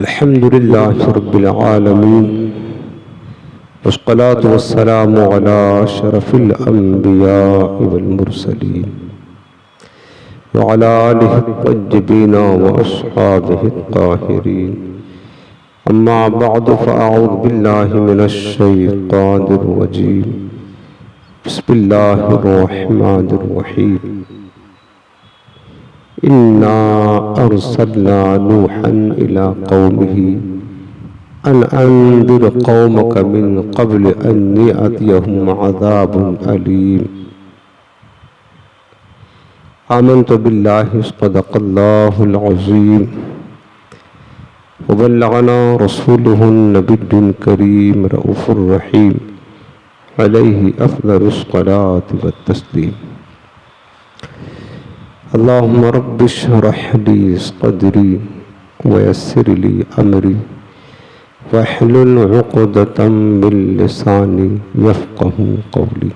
الحمد لله رب العالمين والصلاة والسلام على أشرف الأنبياء والمرسلين وعلى آله الطيبين وأصحابه الطاهرين أما بعد فأعوذ بالله من الشيطان الرجيم بسم الله الرحمن الرحيم إنا أرسلنا نوحا إلى قومه أن أنذر قومك من قبل أن يأتيهم عذاب أليم آمنت بالله صدق الله العظيم وبلغنا رسوله النبي الكريم رؤوف الرحيم عليه أفضل الصلاة والتسليم اللهم رب اشرح لي صدري ويسر لي أمري واحلل عقدة من لساني يفقه قولي.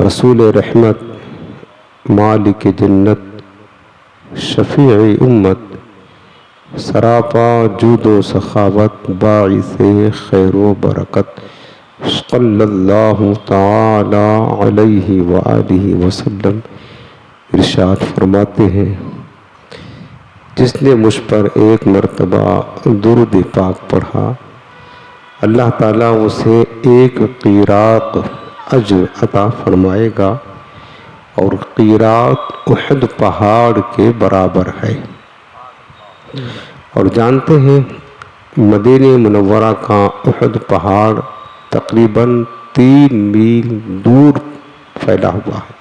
رسول رحمت، مالک جنت، شفیع امت، سراپا جود و سخاوت، باعث خیر و برکت، صلی اللہ تعالی علیہ وآلہ وسلم ارشاد فرماتے ہیں، جس نے مجھ پر ایک مرتبہ درود پاک پڑھا اللہ تعالیٰ اسے ایک قیراط اجر عطا فرمائے گا، اور قیراط احد پہاڑ کے برابر ہے۔ اور جانتے ہیں مدینہ منورہ کا احد پہاڑ تقریباً 3 میل دور پھیلا ہوا ہے،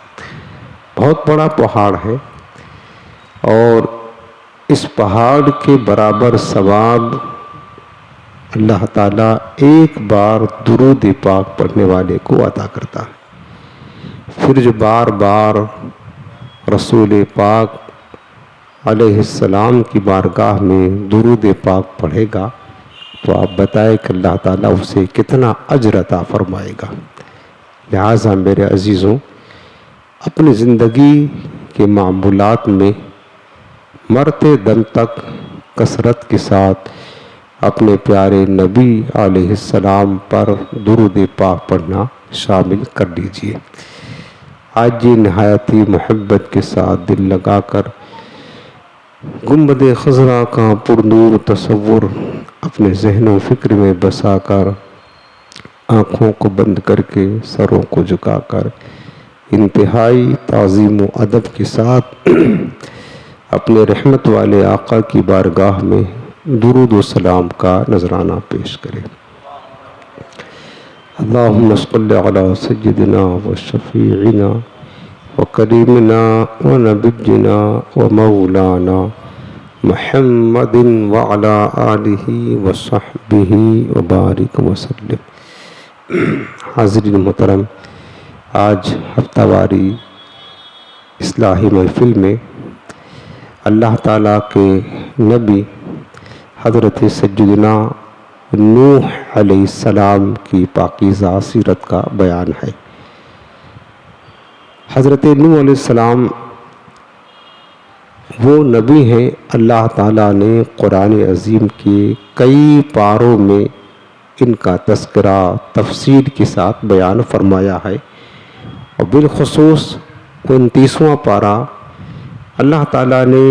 بہت بڑا پہاڑ ہے، اور اس پہاڑ کے برابر ثواب اللہ تعالیٰ ایک بار درود پاک پڑھنے والے کو عطا کرتا ہے۔ پھر جو بار بار رسول پاک علیہ السلام کی بارگاہ میں درود پاک پڑھے گا تو آپ بتائیں کہ اللہ تعالیٰ اسے کتنا اجر عطا فرمائے گا۔ لہٰذا میرے عزیزوں، اپنی زندگی کے معمولات میں مرتے دم تک کثرت کے ساتھ اپنے پیارے نبی علیہ السلام پر درود پاک پڑھنا شامل کر لیجئے۔ آج یہ نہایتی محبت کے ساتھ دل لگا کر گنبد خضرا کا پرنور تصور اپنے ذہن و فکر میں بسا کر، آنکھوں کو بند کر کے، سروں کو جھکا کر، انتہائی تعظیم و ادب کے ساتھ اپنے رحمت والے آقا کی بارگاہ میں درود و سلام کا نذرانہ پیش کریں۔ اللہم صلی علی سیدنا و شفیعنا و کریمنا و نبینا و مولانا محمد وعلی آلہ و صحبہ و بارک وسلم۔ حاضرین محترم، آج ہفتہ واری اصلاحی محفل میں اللہ تعالیٰ کے نبی حضرت سیدنا نوح علیہ السلام کی پاکیزہ سیرت کا بیان ہے۔ حضرت نوح علیہ السلام وہ نبی ہیں اللہ تعالیٰ نے قرآن عظیم کے کئی پاروں میں ان کا تذکرہ تفصیل کے ساتھ بیان فرمایا ہے، اور بالخصوص 29واں پارہ اللہ تعالیٰ نے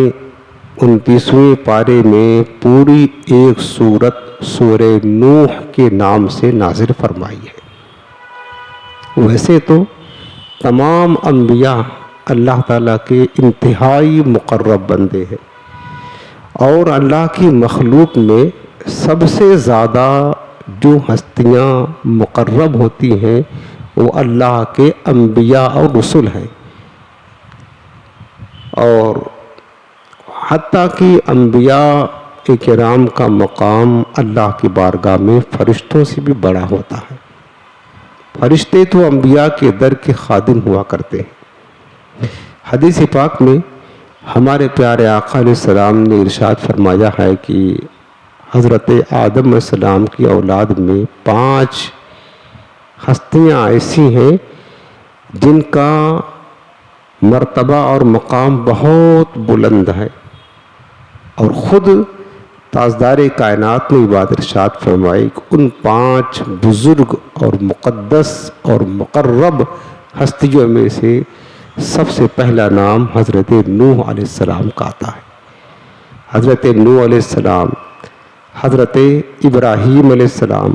29ویں پارے میں پوری ایک سورت سورہ نوح کے نام سے نازل فرمائی ہے۔ ویسے تو تمام انبیاء اللہ تعالیٰ کے انتہائی مقرب بندے ہیں، اور اللہ کی مخلوق میں سب سے زیادہ جو ہستیاں مقرب ہوتی ہیں وہ اللہ کے انبیاء اور رسل ہیں، اور حتیٰ کہ انبیاء کرام کا مقام اللہ کی بارگاہ میں فرشتوں سے بھی بڑا ہوتا ہے۔ فرشتے تو انبیاء کے در کے خادم ہوا کرتے ہیں۔ حدیث پاک میں ہمارے پیارے آقا علیہ السلام نے ارشاد فرمایا ہے کہ حضرت آدم علیہ السلام کی اولاد میں 5 ہستیاں ایسی ہیں جن کا مرتبہ اور مقام بہت بلند ہے، اور خود تاجدار کائنات نے بات ارشاد فرمائی کہ ان 5 بزرگ اور مقدس اور مقرب ہستیوں میں سے سب سے پہلا نام حضرت نوح علیہ السلام کا آتا ہے۔ حضرت نوح علیہ السلام، حضرت ابراہیم علیہ السلام،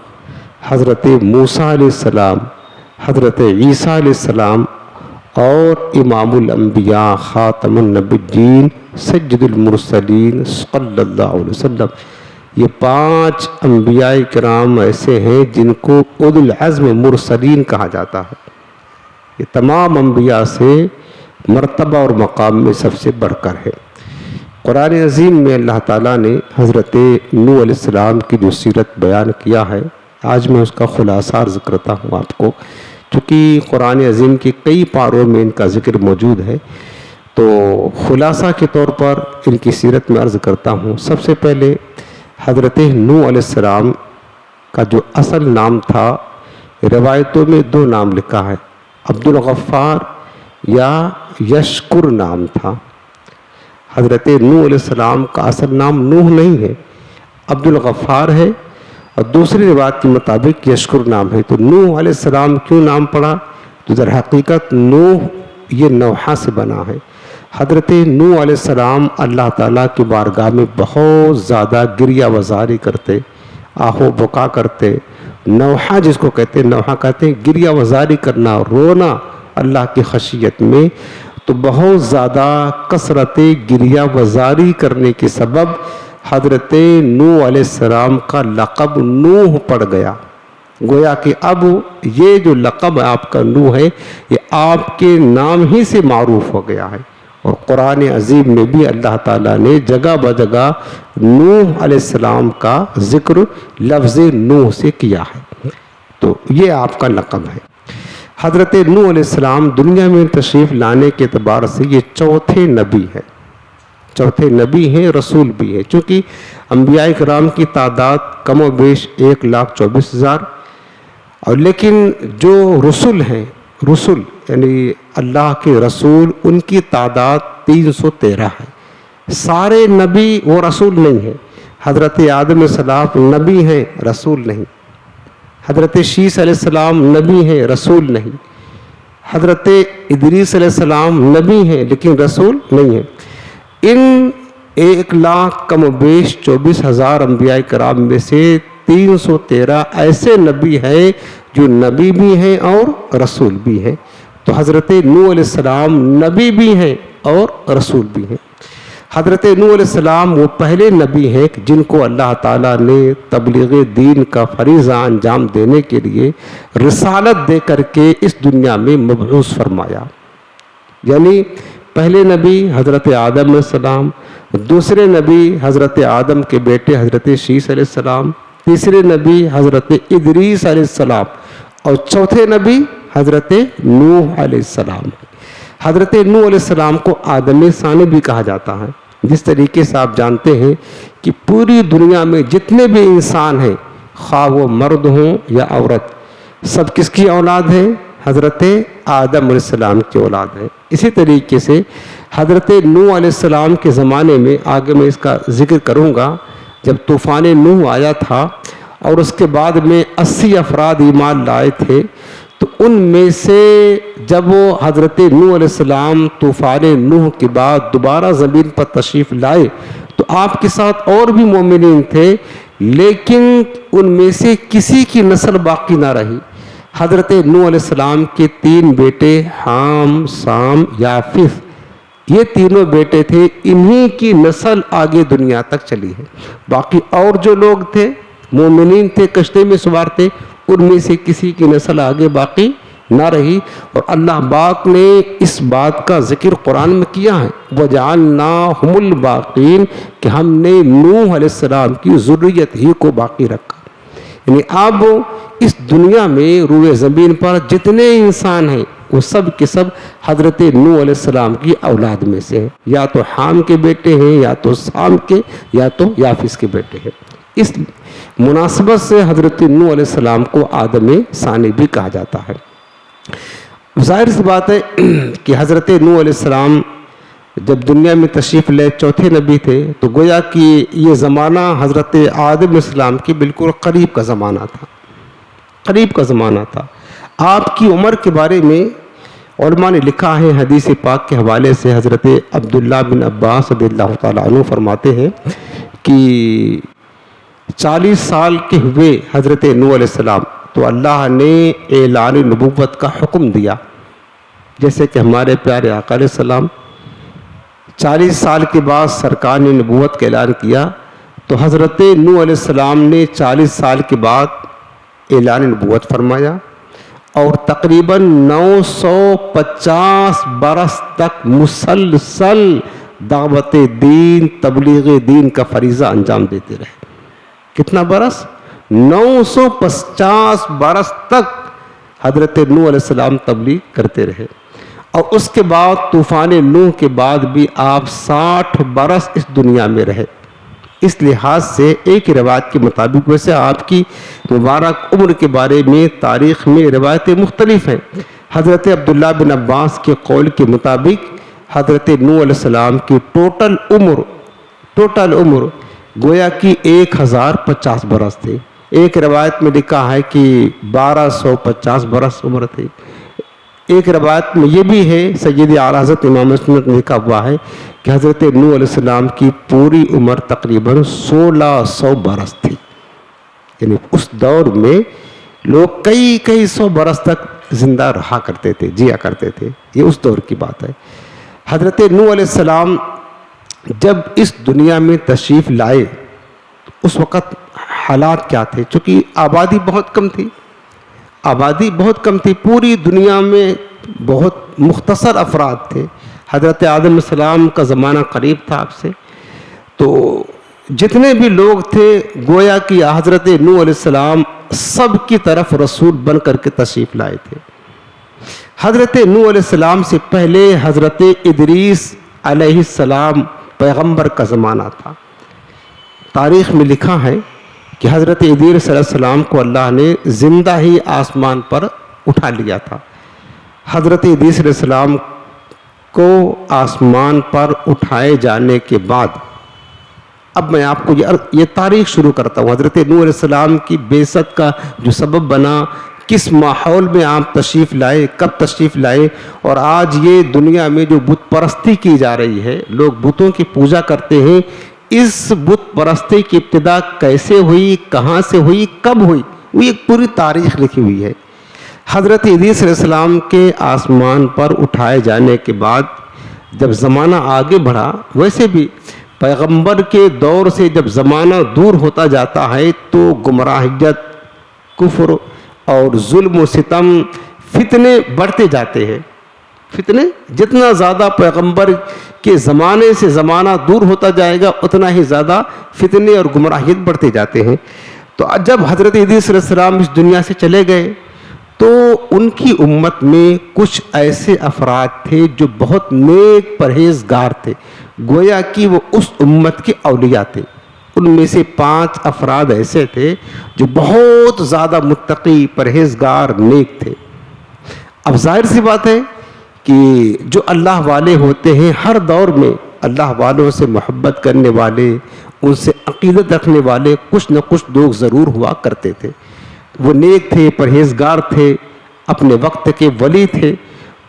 حضرت موسیٰ علیہ السلام، حضرت عیسیٰ علیہ السلام اور امام الانبیاء خاتم النبیین سید المرسلین صلی اللہ علیہ وسلم، یہ 5 انبیاء کرام ایسے ہیں جن کو اولو العزم مرسلین کہا جاتا ہے۔ یہ تمام انبیاء سے مرتبہ اور مقام میں سب سے بڑھ کر ہے۔ قرآن عظیم میں اللہ تعالیٰ نے حضرت نوح علیہ السلام کی جو سیرت بیان کیا ہے، آج میں اس کا خلاصہ عرض کرتا ہوں آپ کو، چونکہ قرآن عظیم کے کئی پاروں میں ان کا ذکر موجود ہے، تو خلاصہ کے طور پر ان کی سیرت میں عرض کرتا ہوں۔ سب سے پہلے حضرت نوح علیہ السلام کا جو اصل نام تھا، روایتوں میں 2 نام لکھا ہے، عبد الغفار یا یشکر نام تھا۔ حضرت نوح علیہ السلام کا اصل نام نوح نہیں ہے، عبد الغفار ہے، اور دوسری روایت کے مطابق یشکر نام ہے۔ تو نوح علیہ السلام کیوں نام پڑا؟ تو در حقیقت نوح یہ نوحہ سے بنا ہے۔ حضرت نوح علیہ السلام اللہ تعالیٰ کی بارگاہ میں بہت زیادہ گریہ وزاری کرتے، آہ و بکا کرتے۔ نوحہ جس کو کہتے ہیں، نوحہ کہتے ہیں گریہ وزاری کرنا، رونا اللہ کی خشیت میں۔ تو بہت زیادہ کثرت گریہ وزاری کرنے کے سبب حضرت نوح علیہ السلام کا لقب نوح پڑ گیا۔ گویا کہ اب یہ جو لقب آپ کا نوح ہے، یہ آپ کے نام ہی سے معروف ہو گیا ہے۔ اور قرآن عظیم میں بھی اللہ تعالیٰ نے جگہ بجگہ نوح علیہ السلام کا ذکر لفظ نوح سے کیا ہے، تو یہ آپ کا لقب ہے۔ حضرت نوح علیہ السلام دنیا میں تشریف لانے کے اعتبار سے یہ 4تھے نبی ہیں، 4تھے نبی ہیں، رسول بھی ہیں، چونکہ انبیاء کرام کی تعداد کم و بیش 1,24,000، اور لیکن جو رسول ہیں، رسول یعنی اللہ کے رسول، ان کی تعداد 313 ہے۔ سارے نبی وہ رسول نہیں ہیں۔ حضرت آدم علیہ السلام نبی ہیں، رسول نہیں۔ حضرت شیس علیہ السلام نبی ہیں، رسول نہیں۔ حضرت ادریس علیہ السلام نبی ہیں لیکن رسول نہیں ہیں۔ ان 1,00,000 کم و بیش 24,000 انبیاء کرام میں سے 313 ایسے نبی ہیں جو نبی بھی ہیں اور رسول بھی ہیں۔ تو حضرت نوح علیہ السلام نبی بھی ہیں اور رسول بھی ہیں۔ حضرت نوح علیہ السلام وہ پہلے نبی ہیں جن کو اللہ تعالیٰ نے تبلیغ دین کا فریضہ انجام دینے کے لیے رسالت دے کر کے اس دنیا میں مبعوث فرمایا۔ یعنی پہلے نبی حضرت آدم علیہ السلام، دوسرے نبی حضرت آدم کے بیٹے حضرت شیس علیہ السلام، تیسرے نبی حضرت ادریس علیہ السلام، اور چوتھے نبی حضرت نوح علیہ السلام۔ حضرت نوح علیہ السلام کو آدم ثانی بھی کہا جاتا ہے۔ جس طریقے سے آپ جانتے ہیں کہ پوری دنیا میں جتنے بھی انسان ہیں، خواہ وہ مرد ہوں یا عورت، سب کس کی اولاد ہیں؟ حضرت آدم علیہ السلام کی اولاد ہے۔ اسی طریقے سے حضرت نوح علیہ السلام کے زمانے میں، آگے میں اس کا ذکر کروں گا، جب طوفان نوح آیا تھا اور اس کے بعد میں 80 افراد ایمان لائے تھے، تو ان میں سے جب وہ حضرت نوح علیہ السلام طوفان نوح کے بعد دوبارہ زمین پر تشریف لائے تو آپ کے ساتھ اور بھی مومنین تھے، لیکن ان میں سے کسی کی نسل باقی نہ رہی۔ حضرت نوح علیہ السلام کے 3 بیٹے حام، سام، یافث، یہ تینوں بیٹے تھے، انہی کی نسل آگے دنیا تک چلی ہے۔ باقی اور جو لوگ تھے، مومنین تھے، کشتی میں سوار تھے، ان میں سے کسی کی نسل آگے باقی نہ رہی۔ اور اللہ پاک نے اس بات کا ذکر قرآن میں کیا ہے، وَجَعَلْنَاهُمُ الْبَاقِينَ، کہ ہم نے نوح علیہ السلام کی ذریت ہی کو باقی رکھا۔ یعنی اب اس دنیا میں روئے زمین پر جتنے انسان ہیں وہ سب کے سب حضرت نوح علیہ السلام کی اولاد میں سے ہیں، یا تو حام کے بیٹے ہیں، یا تو سام کے، یا تو یافث کے بیٹے ہیں۔ اس مناسبت سے حضرت نوح علیہ السلام کو آدم ثانی بھی کہا جاتا ہے۔ ظاہر سی بات ہے کہ حضرت نوح علیہ السلام جب دنیا میں تشریف لے چوتھے نبی تھے، تو گویا کہ یہ زمانہ حضرت آدم علیہ السلام کی بالکل قریب کا زمانہ تھا، قریب کا زمانہ تھا۔ آپ کی عمر کے بارے میں علماء نے لکھا ہے، حدیث پاک کے حوالے سے حضرت عبداللہ بن عباس رضی اللہ تعالیٰ عنہ فرماتے ہیں کہ 40 سال کے ہوئے حضرت نوح علیہ السلام تو اللہ نے اعلان نبوت کا حکم دیا، جیسے کہ ہمارے پیارے آقا علیہ السلام 40 سال کے بعد سرکار نے نبوت کا اعلان کیا، تو حضرت نوح علیہ السلام نے 40 سال کے بعد اعلان نبوت فرمایا، اور تقریباً 950 برس تک مسلسل دعوت دین، تبلیغ دین کا فریضہ انجام دیتے رہے۔ کتنا برس؟ 950 برس تک حضرت نوح علیہ السلام تبلیغ کرتے رہے، اور اس کے بعد طوفان نوح کے بعد بھی آپ 60 برس اس دنیا میں رہے۔ اس لحاظ سے ایک روایت کے مطابق، ویسے آپ کی مبارک عمر کے بارے میں تاریخ میں روایتیں مختلف ہیں، حضرت عبداللہ بن عباس کے قول کے مطابق حضرت نوح علیہ السلام کی ٹوٹل عمر گویا کہ 1050 برس تھے۔ ایک روایت میں لکھا ہے کہ 1250 برس عمر تھی۔ ایک روایت میں یہ بھی ہے، سید اعلیٰ حضرت امام سنت نے لکھا ہوا ہے کہ حضرت نوح علیہ السلام کی پوری عمر تقریباً 1600 برس تھی، یعنی اس دور میں لوگ کئی سو برس تک زندہ رہا کرتے تھے، جیا کرتے تھے۔ یہ اس دور کی بات ہے۔ حضرت نوح علیہ السلام جب اس دنیا میں تشریف لائے، اس وقت حالات کیا تھے؟ چونکہ آبادی بہت کم تھی، پوری دنیا میں بہت مختصر افراد تھے۔ حضرت آدم علیہ السلام کا زمانہ قریب تھا آپ سے، تو جتنے بھی لوگ تھے گویا کہ حضرت نوح علیہ السلام سب کی طرف رسول بن کر کے تشریف لائے تھے۔ حضرت نوح علیہ السلام سے پہلے حضرت ادریس علیہ السلام پیغمبر کا زمانہ تھا۔ تاریخ میں لکھا ہے کہ حضرت ادریس علیہ السلام کو اللہ نے زندہ ہی آسمان پر اٹھا لیا تھا۔ حضرت ادریس علیہ السلام کو آسمان پر اٹھائے جانے کے بعد، اب میں آپ کو یہ تاریخ شروع کرتا ہوں، حضرت نوح علیہ السلام کی بعثت کا جو سبب بنا، کس ماحول میں آپ تشریف لائے، کب تشریف لائے، اور آج یہ دنیا میں جو بت پرستی کی جا رہی ہے، لوگ بتوں کی پوجا کرتے ہیں، اس بت پرستی کی ابتدا کیسے ہوئی، کہاں سے ہوئی، کب ہوئی، وہ ایک پوری تاریخ لکھی ہوئی ہے۔ حضرت ادریس علیہ السلام کے آسمان پر اٹھائے جانے کے بعد جب زمانہ آگے بڑھا، ویسے بھی پیغمبر کے دور سے جب زمانہ دور ہوتا جاتا ہے تو گمراہیت، کفر اور ظلم و ستم، فتنے بڑھتے جاتے ہیں۔ فتنے جتنا زیادہ پیغمبر کے زمانے سے زمانہ دور ہوتا جائے گا، اتنا ہی زیادہ فتنے اور گمراہیت بڑھتے جاتے ہیں۔ تو جب حضرت ادریس علیہ السلام اس دنیا سے چلے گئے تو ان کی امت میں کچھ ایسے افراد تھے جو بہت نیک پرہیزگار تھے، گویا کہ وہ اس امت کے اولیاء تھے۔ ان میں سے 5 افراد ایسے تھے جو بہت زیادہ متقی، پرہیزگار، نیک تھے۔ اب ظاہر سی بات ہے کہ جو اللہ والے ہوتے ہیں، ہر دور میں اللہ والوں سے محبت کرنے والے، ان سے عقیدت رکھنے والے کچھ نہ کچھ لوگ ضرور ہوا کرتے تھے۔ وہ نیک تھے، پرہیزگار تھے، اپنے وقت کے ولی تھے،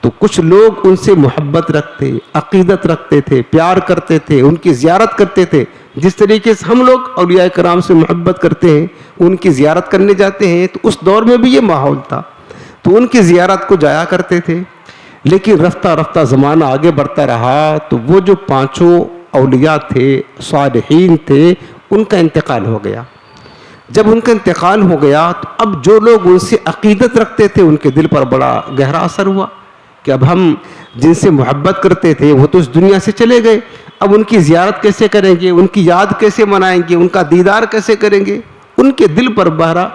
تو کچھ لوگ ان سے محبت رکھتے، عقیدت رکھتے تھے، پیار کرتے تھے، ان کی زیارت کرتے تھے۔ جس طریقے سے ہم لوگ اولیاء کرام سے محبت کرتے ہیں، ان کی زیارت کرنے جاتے ہیں، تو اس دور میں بھی یہ ماحول تھا، تو ان کی زیارت کو جایا کرتے تھے۔ لیکن رفتہ رفتہ زمانہ آگے بڑھتا رہا تو وہ جو 5 اولیاء تھے، صالحین تھے، ان کا انتقال ہو گیا۔ جب ان کا انتقال ہو گیا تو اب جو لوگ ان سے عقیدت رکھتے تھے، ان کے دل پر بڑا گہرا اثر ہوا کہ اب ہم جن سے محبت کرتے تھے وہ تو اس دنیا سے چلے گئے، اب ان کی زیارت کیسے کریں گے، ان کی یاد کیسے منائیں گے، ان کا دیدار کیسے کریں گے۔ ان کے دل پر بڑا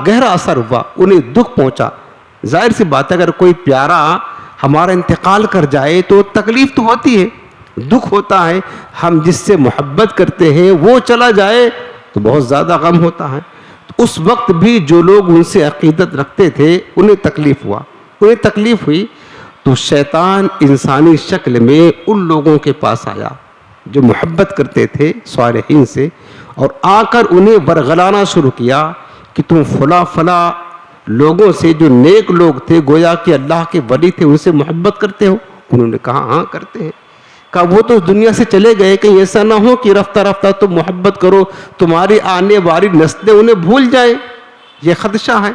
گہرا اثر ہوا، انہیں دکھ پہنچا۔ ظاہر سی بات ہے، اگر کوئی پیارا ہمارا انتقال کر جائے تو تکلیف تو ہوتی ہے، دکھ ہوتا ہے۔ ہم جس سے محبت کرتے ہیں وہ چلا جائے تو بہت زیادہ غم ہوتا ہے۔ تو اس وقت بھی جو لوگ ان سے عقیدت رکھتے تھے انہیں تکلیف ہوئی، تو شیطان انسانی شکل میں ان لوگوں کے پاس آیا جو محبت کرتے تھے صالحین سے، اور آ کر انہیں ورغلانا شروع کیا کہ تم فلاں فلاں لوگوں سے جو نیک لوگ تھے، گویا کہ اللہ کے ولی تھے، ان سے محبت کرتے ہو؟ انہوں نے کہا ہاں کرتے ہیں۔ کہا وہ تو دنیا سے چلے گئے، کہیں ایسا نہ ہو کہ رفتہ رفتہ تم محبت کرو، تمہاری آنے والی نسلیں انہیں بھول جائیں، یہ خدشہ ہے۔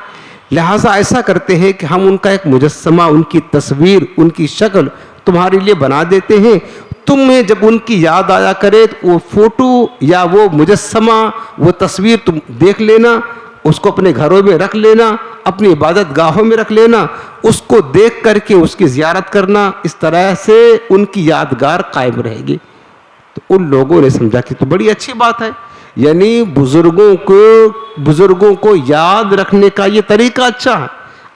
لہٰذا ایسا کرتے ہیں کہ ہم ان کا ایک مجسمہ، ان کی تصویر، ان کی شکل تمہارے لیے بنا دیتے ہیں، تمہیں جب ان کی یاد آیا کرے تو وہ فوٹو یا وہ مجسمہ، وہ تصویر تم دیکھ لینا، اس کو اپنے گھروں میں رکھ لینا، اپنی عبادت گاہوں میں رکھ لینا، اس کو دیکھ کر کے اس کی زیارت کرنا، اس طرح سے ان کی یادگار قائم رہے گی۔ تو ان لوگوں نے سمجھا کہ تو بڑی اچھی بات ہے، یعنی بزرگوں کو یاد رکھنے کا یہ طریقہ اچھا ہے۔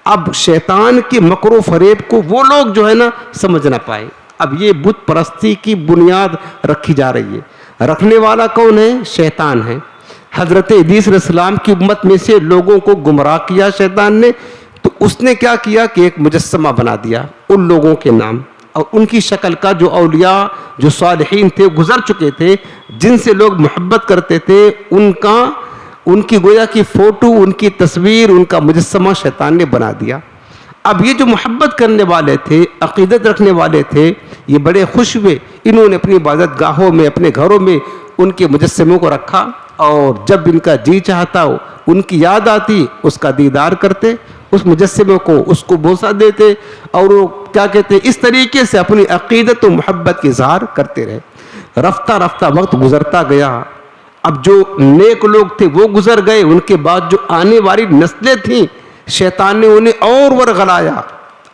اب شیطان کی مکر و فریب کو وہ لوگ جو ہے نا سمجھ نہ پائے، اب یہ بت پرستی کی بنیاد رکھی جا رہی ہے۔ رکھنے والا کون ہے؟ شیطان ہے۔ حضرت ادریس علیہ السلام کی امت میں سے لوگوں کو گمراہ کیا شیطان نے، تو اس نے کیا کیا کہ ایک مجسمہ بنا دیا ان لوگوں کے نام اور ان کی شکل کا، جو اولیاء، جو صالحین تھے، گزر چکے تھے، جن سے لوگ محبت کرتے تھے، ان کی گویا کی فوٹو، ان کی تصویر، ان کا مجسمہ شیطان نے بنا دیا۔ اب یہ جو محبت کرنے والے تھے، عقیدت رکھنے والے تھے، یہ بڑے خوش ہوئے، انہوں نے اپنی عبادت گاہوں میں، اپنے گھروں میں ان کے مجسموں کو رکھا، اور جب ان کا جی چاہتا ہو، ان کی یاد آتی، اس کا دیدار کرتے، اس مجسمے کو، اس کو بوسہ دیتے، اور وہ کیا کہتے ہیں، اس طریقے سے اپنی عقیدت و محبت کی اظہار کرتے رہے۔ رفتہ رفتہ وقت گزرتا گیا، اب جو نیک لوگ تھے وہ گزر گئے، ان کے بعد جو آنے والی نسلیں تھیں، شیطان نے انہیں اور ورغلایا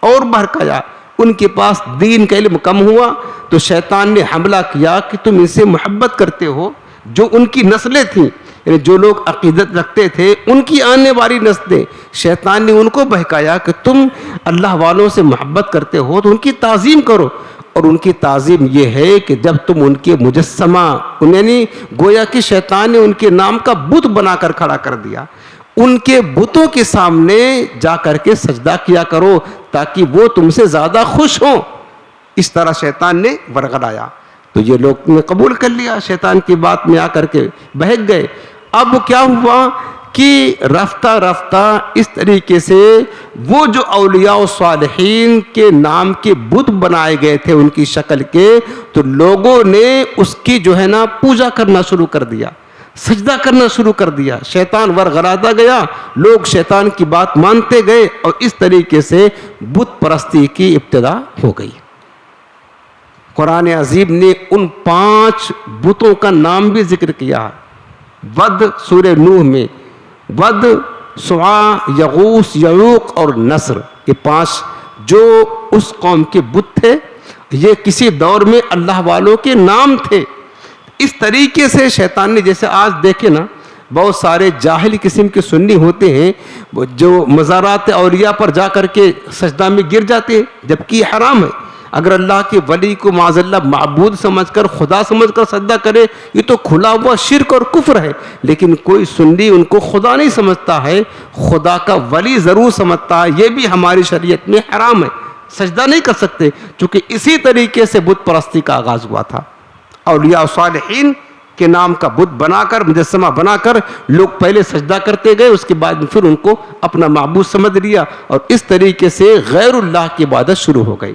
اور بہکایا، ان کے پاس دین کا علم کم ہوا، تو شیطان نے حملہ کیا کہ تم ان سے محبت کرتے ہو، جو ان کی نسلیں تھیں، یعنی جو لوگ عقیدت رکھتے تھے، ان کی آنے والی نسلیں، شیطان نے ان کو بہکایا کہ تم اللہ والوں سے محبت کرتے ہو تو ان کی تعظیم کرو، اور ان کی تعظیم یہ ہے کہ جب تم ان کے مجسمہ، یعنی گویا کہ شیطان نے ان کے نام کا بت بنا کر کھڑا کر دیا، ان کے بتوں کے سامنے جا کر کے سجدہ کیا کرو تاکہ وہ تم سے زیادہ خوش ہوں۔ اس طرح شیطان نے ورغلایا، تو یہ لوگ نے قبول کر لیا، شیطان کی بات میں آ کر کے بہک گئے۔ اب کیا ہوا کہ رفتہ رفتہ اس طریقے سے وہ جو اولیاء و صالحین کے نام کے بت بنائے گئے تھے ان کی شکل کے، تو لوگوں نے اس کی جو ہے نا پوجا کرنا شروع کر دیا، سجدہ کرنا شروع کر دیا، شیطان ورغلاتا گیا، لوگ شیطان کی بات مانتے گئے، اور اس طریقے سے بت پرستی کی ابتدا ہو گئی۔ قرآن عظیم نے ان 5 بتوں کا نام بھی ذکر کیا، ود سورہ نوح میں، ود، سواع، یغوث، یعوق اور نصر، یہ 5 جو اس قوم کے بت تھے، یہ کسی دور میں اللہ والوں کے نام تھے۔ اس طریقے سے شیطان نے، جیسے آج دیکھیں نا بہت سارے جاہل قسم کے سنی ہوتے ہیں جو مزارات اولیاء پر جا کر کے سجدہ میں گر جاتے ہیں، جبکہ یہ حرام ہے۔ اگر اللہ کے ولی کو معاذ اللہ معبود سمجھ کر، خدا سمجھ کر سجدہ کرے، یہ تو کھلا ہوا شرک اور کفر ہے، لیکن کوئی سنی ان کو خدا نہیں سمجھتا ہے، خدا کا ولی ضرور سمجھتا ہے، یہ بھی ہماری شریعت میں حرام ہے، سجدہ نہیں کر سکتے، چونکہ اسی طریقے سے بت پرستی کا آغاز ہوا تھا۔ اولیاء صالحین کے نام کا بت بنا کر، مجسمہ بنا کر لوگ پہلے سجدہ کرتے گئے، اس کے بعد پھر ان کو اپنا معبود سمجھ لیا، اور اس طریقے سے غیر اللہ کی عبادت شروع ہو گئی۔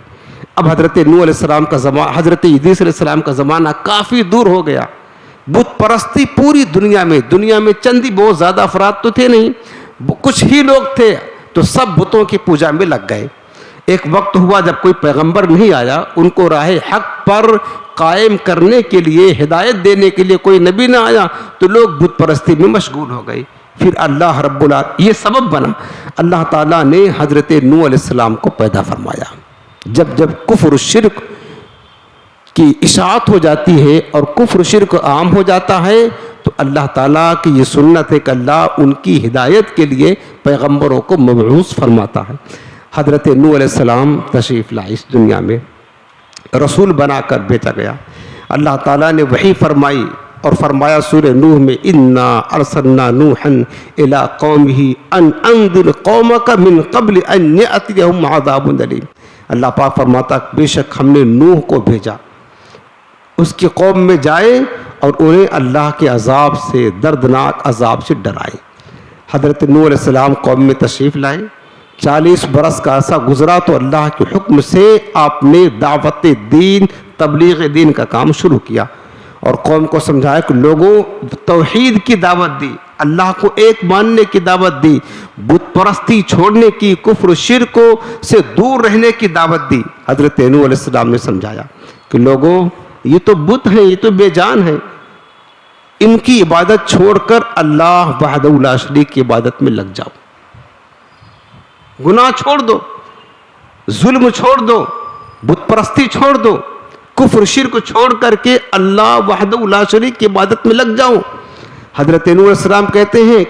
اب حضرت نوح علیہ السلام کا زمانہ، حضرت ادریس علیہ السلام کا زمانہ کافی دور ہو گیا۔ بت پرستی پوری دنیا میں چند ہی بہت زیادہ افراد تو تھے نہیں، کچھ ہی لوگ تھے، تو سب بتوں کی پوجا میں لگ گئے۔ ایک وقت ہوا جب کوئی پیغمبر نہیں آیا، ان کو راہ حق پر قائم کرنے کے لیے، ہدایت دینے کے لیے کوئی نبی نہ آیا، تو لوگ بت پرستی میں مشغول ہو گئے۔ پھر اللہ رب العالمین، یہ سبب بنا، اللہ تعالیٰ نے حضرت نوح علیہ السلام کو پیدا فرمایا۔ جب کفر و شرک کی اشاعت ہو جاتی ہے اور کفر و شرک عام ہو جاتا ہے، تو اللہ تعالیٰ کی یہ سنت ہے کہ اللہ ان کی ہدایت کے لیے پیغمبروں کو مبعوث فرماتا ہے۔ حضرت نوح علیہ السلام تشریف لائے اس دنیا میں، رسول بنا کر بھیجا گیا۔ اللہ تعالیٰ نے وحی فرمائی اور فرمایا سورہ نوح میں، انا ارسلنا نوحا الی قومہ ان انذر قومک من قبل ان یأتیہم عذاب الیم۔ اللہ پاک فرماتا بے شک ہم نے نوح کو بھیجا اس کی قوم میں جائے اور انہیں اللہ کے عذاب سے، دردناک عذاب سے ڈرائے۔ حضرت نوح علیہ السلام قوم میں تشریف لائے، 40 برس کا عرصہ گزرا تو اللہ کے حکم سے آپ نے دعوت دین، تبلیغ دین کا کام شروع کیا اور قوم کو سمجھایا کہ لوگوں توحید کی دعوت دی، اللہ کو ایک ماننے کی دعوت دی، بت پرستی چھوڑنے کی، کفر و شرک سے دور رہنے کی دعوت دی۔ حضرت نوح علیہ السلام نے سمجھایا کہ لوگوں یہ تو بت ہیں، یہ تو بے جان ہیں، ان کی عبادت چھوڑ کر اللہ وحدہ لا شریک کی عبادت میں لگ جاؤ، گناہ چھوڑ دو، ظلم چھوڑ دو، بت پرستی چھوڑ دو، کفر شرک چھوڑ کر کے اللہ وحدہ لا شریک کی عبادت میں لگ جاؤ۔ حضرت نوح علیہ السلام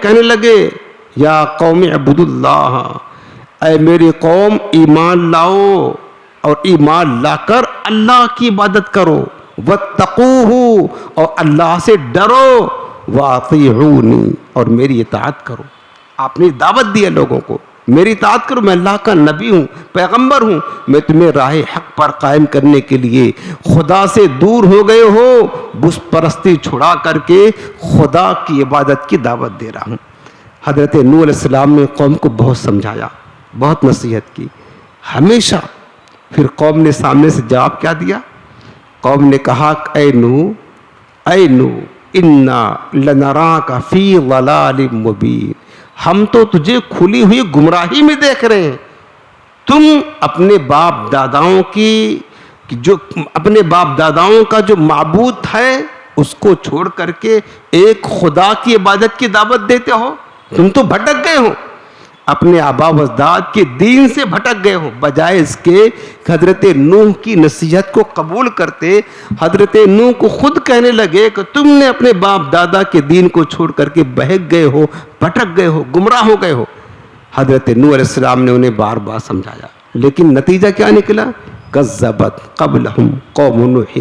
کہنے لگے یا قوم عبد اللہ، اے میری قوم ایمان لاؤ اور ایمان لا کر اللہ کی عبادت کرو، واتقوہ اور اللہ سے ڈرو، واطیعونی اور میری اطاعت کرو۔ آپ نے دعوت دی ہے لوگوں کو میری اطاعت کرو، میں اللہ کا نبی ہوں، پیغمبر ہوں، میں تمہیں راہ حق پر قائم کرنے کے لیے، خدا سے دور ہو گئے ہو، بت پرستی چھڑا کر کے خدا کی عبادت کی دعوت دے رہا ہوں۔ حضرت نوح علیہ السلام نے قوم کو بہت سمجھایا، بہت نصیحت کی ہمیشہ۔ پھر قوم نے سامنے سے جواب کیا دیا؟ قوم نے کہا اے نوح انا لنراک فی ضلال مبین، ہم تو تجھے کھلی ہوئی گمراہی میں دیکھ رہے ہیں، تم اپنے باپ داداؤں کا جو معبود ہے اس کو چھوڑ کر کے ایک خدا کی عبادت کی دعوت دیتے ہو، تم تو بھٹک گئے ہو، اپنے آبا و اجداد کے دین سے بھٹک گئے ہو۔ بجائے اس کے حضرت نوح کی نصیحت کو قبول کرتے، حضرت نوح کو خود کہنے لگے کہ تم نے اپنے باپ دادا کے دین کو چھوڑ کر کے بہک گئے ہو، بھٹک گئے ہو، گمراہ ہو گئے ہو۔ حضرت نوح علیہ السلام نے انہیں بار بار سمجھایا، لیکن نتیجہ کیا نکلا؟ کذبت قبلہم قوم نوح،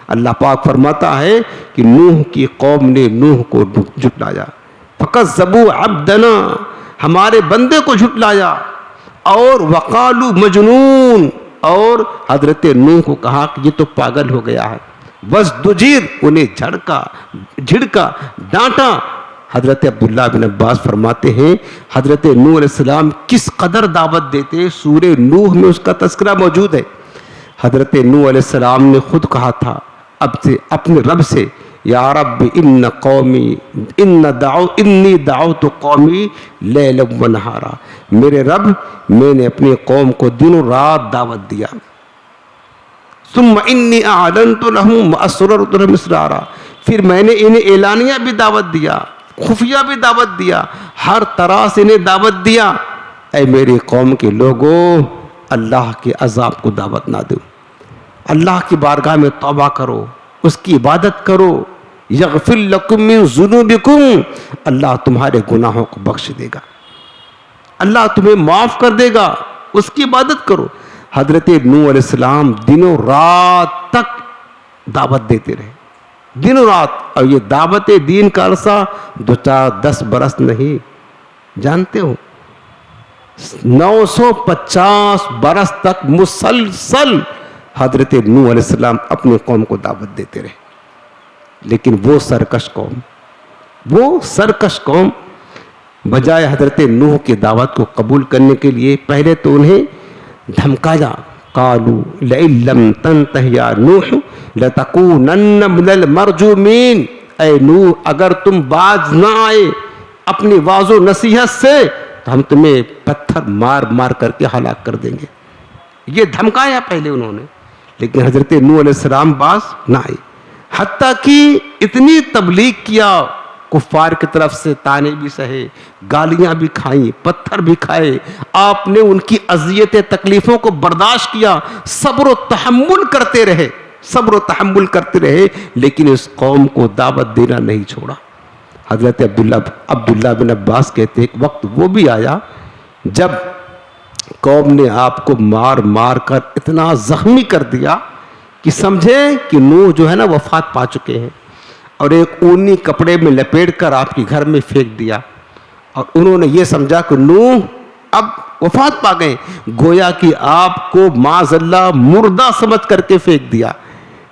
اللہ پاک فرماتا ہے کہ نوح کی قوم نے نوح کو جھٹلایا، فکذبوا عبدنا، ہمارے بندے کو جھٹلایا، اور وقالو مجنون، اور حضرت نوح کو کہا کہ یہ تو پاگل ہو گیا ہے، وازدجر، انہیں جھڑکا ڈانٹا۔ حضرت عبداللہ بن عباس فرماتے ہیں حضرت نوح علیہ السلام کس قدر دعوت دیتے، سورہ نوح میں اس کا تذکرہ موجود ہے۔ حضرت نوح علیہ السلام نے خود کہا تھا اپنے رب سے، یا رب انی دعوت قومی لیلا و نہارا، میرے رب میں نے اپنی قوم کو دن و رات دعوت دیا، ثم انی اعلنت لهم واسررت لهم اسرارا، پھر میں نے انہیں اعلانیہ بھی دعوت دیا، خفیہ بھی دعوت دیا، ہر طرح سے انہیں دعوت دیا۔ اے میری قوم کے لوگوں، اللہ کے عذاب کو دعوت نہ دو، اللہ کی بارگاہ میں توبہ کرو، اس کی عبادت کرو، یغفر لکم من ذنوبکم، اللہ تمہارے گناہوں کو بخش دے گا، اللہ تمہیں معاف کر دے گا، اس کی عبادت کرو۔ حضرت نوح علیہ السلام دنوں رات تک دعوت دیتے رہے، دن و رات، اور یہ دعوت دین کا عرصہ 10 برس نہیں، جانتے ہو 950 برس تک مسلسل حضرت نوح علیہ السلام اپنی قوم کو دعوت دیتے رہے۔ لیکن وہ سرکش قوم بجائے حضرت نوح کی دعوت کو قبول کرنے کے لیے پہلے تو انہیں دھمکایا، قالوا لئن لم تنتہ یا نوح لتکونن من المرجومین، اے نوح اگر تم باز نہ آئے اپنی واعظ و نصیحت سے تو ہم تمہیں پتھر مار مار کر کے ہلاک کر دیں گے۔ یہ دھمکایا پہلے انہوں نے، لیکن حضرت نوح علیہ السلام باز نہ آئے، حتیٰ کہ اتنی تبلیغ کیا، کفار کی طرف سے تانے بھی سہے، گالیاں بھی کھائیں، پتھر بھی کھائے، آپ نے ان کی اذیت تکلیفوں کو برداشت کیا، صبر و تحمل کرتے رہے، لیکن اس قوم کو دعوت دینا نہیں چھوڑا۔ حضرت عبداللہ بن عباس کہتے ایک وقت وہ بھی آیا جب قوم نے آپ کو مار مار کر اتنا زخمی کر دیا کہ سمجھے کہ نوح جو ہے نا وفات پا چکے ہیں، اور ایک اونی کپڑے میں لپیٹ کر آپ کے گھر میں پھینک دیا، اور انہوں نے یہ سمجھا کہ نوح اب وفات پا گئے، گویا کہ آپ کو معاذ اللہ مردہ سمجھ کر کے پھینک دیا.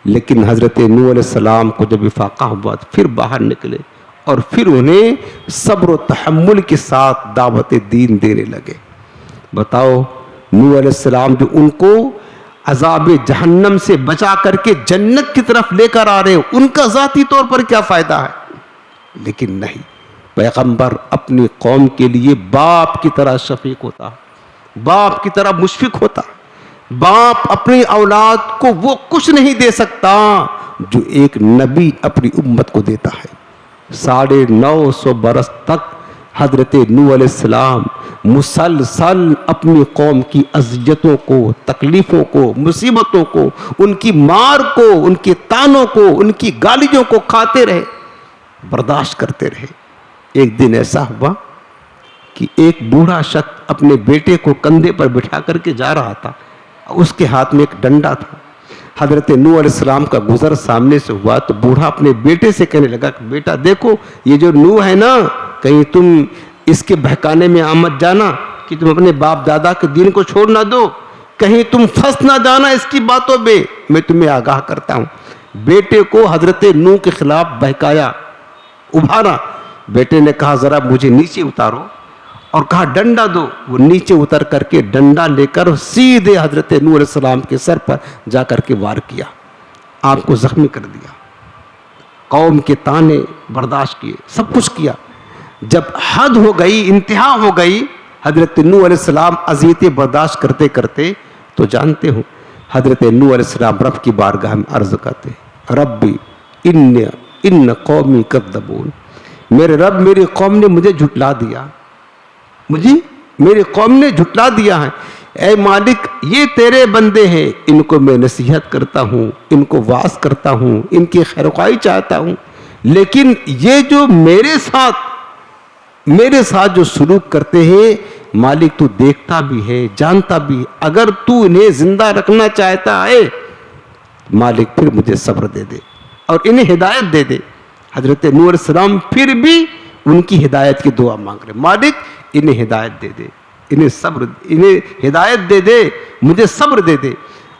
لیکن حضرت نوح علیہ السلام کو جب افاقہ ہوا تو پھر باہر نکلے اور پھر انہیں صبر و تحمل کے ساتھ دعوت دین دینے لگے. بتاؤ نوح علیہ السلام جو ان کو عذاب جہنم سے بچا کر کے جنت کی طرف لے کر آ رہے ہیں، ان کا ذاتی طور پر کیا فائدہ ہے؟ لیکن نہیں، پیغمبر اپنی قوم کے لیے باپ کی طرح شفیق ہوتا، باپ کی طرح مشفق ہوتا. باپ اپنی اولاد کو وہ کچھ نہیں دے سکتا جو ایک نبی اپنی امت کو دیتا ہے. 950 برس تک حضرت نوح علیہ السلام مسلسل اپنی قوم کی اذیتوں کو، تکلیفوں کو، مصیبتوں کو، ان کی مار کو، ان کے تانوں کو، ان کی گالیوں کو کھاتے رہے، برداشت کرتے رہے. ایک دن ایسا ہوا کہ ایک بوڑھا شخص اپنے بیٹے کو کندھے پر بٹھا کر کے جا رہا تھا، اس کے ہاتھ میں ایک ڈنڈا تھا. حضرت نوح علیہ السلام کا گزر سامنے سے ہوا تو بوڑھا اپنے بیٹے سے کہنے لگا کہ بیٹا دیکھو یہ جو نوح ہے نا، کہیں تم اس کے بہکانے میں آمد جانا کہ تم اپنے باپ دادا کے دین کو چھوڑ نہ دو، کہیں تم پھنس نہ جانا اس کی باتوں میں، میں تمہیں آگاہ کرتا ہوں. بیٹے کو حضرت نوح کے خلاف بہکایا، ابھارا. بیٹے نے کہا ذرا مجھے نیچے اتارو، اور کہا ڈنڈا دو. وہ نیچے اتر کر کے ڈنڈا لے کر سیدھے حضرت نوح علیہ السلام کے سر پر جا کر کے وار کیا، آپ کو زخمی کر دیا. قوم کے تانے برداشت کیے، سب کچھ کیا. جب حد ہو گئی، انتہا ہو گئی، حضرت نوح علیہ السلام اذیتیں برداشت کرتے کرتے، تو جانتے ہو حضرت نوح علیہ السلام رب کی بارگاہ میں عرض کرتے ربی ان قومی کذبون، میرے رب میری قوم نے مجھے جھٹلا دیا، میری قوم نے جھٹلا دیا ہے. اے مالک یہ تیرے بندے ہیں، ان کو میں نصیحت کرتا ہوں، ان کو واعظ کرتا ہوں، ان کی خیرخواہی چاہتا ہوں، لیکن یہ جو میرے ساتھ جو سلوک کرتے ہیں مالک تو دیکھتا بھی ہے، جانتا بھی ہے. اگر تو انہیں زندہ رکھنا چاہتا ہے مالک پھر مجھے صبر دے دے اور انہیں ہدایت دے دے. حضرت نوح علیہ السلام پھر بھی ان کی ہدایت کی دعا مانگ رہے، مالک انہیں ہدایت دے دے، انہیں ہدایت دے دے، مجھے صبر دے دے.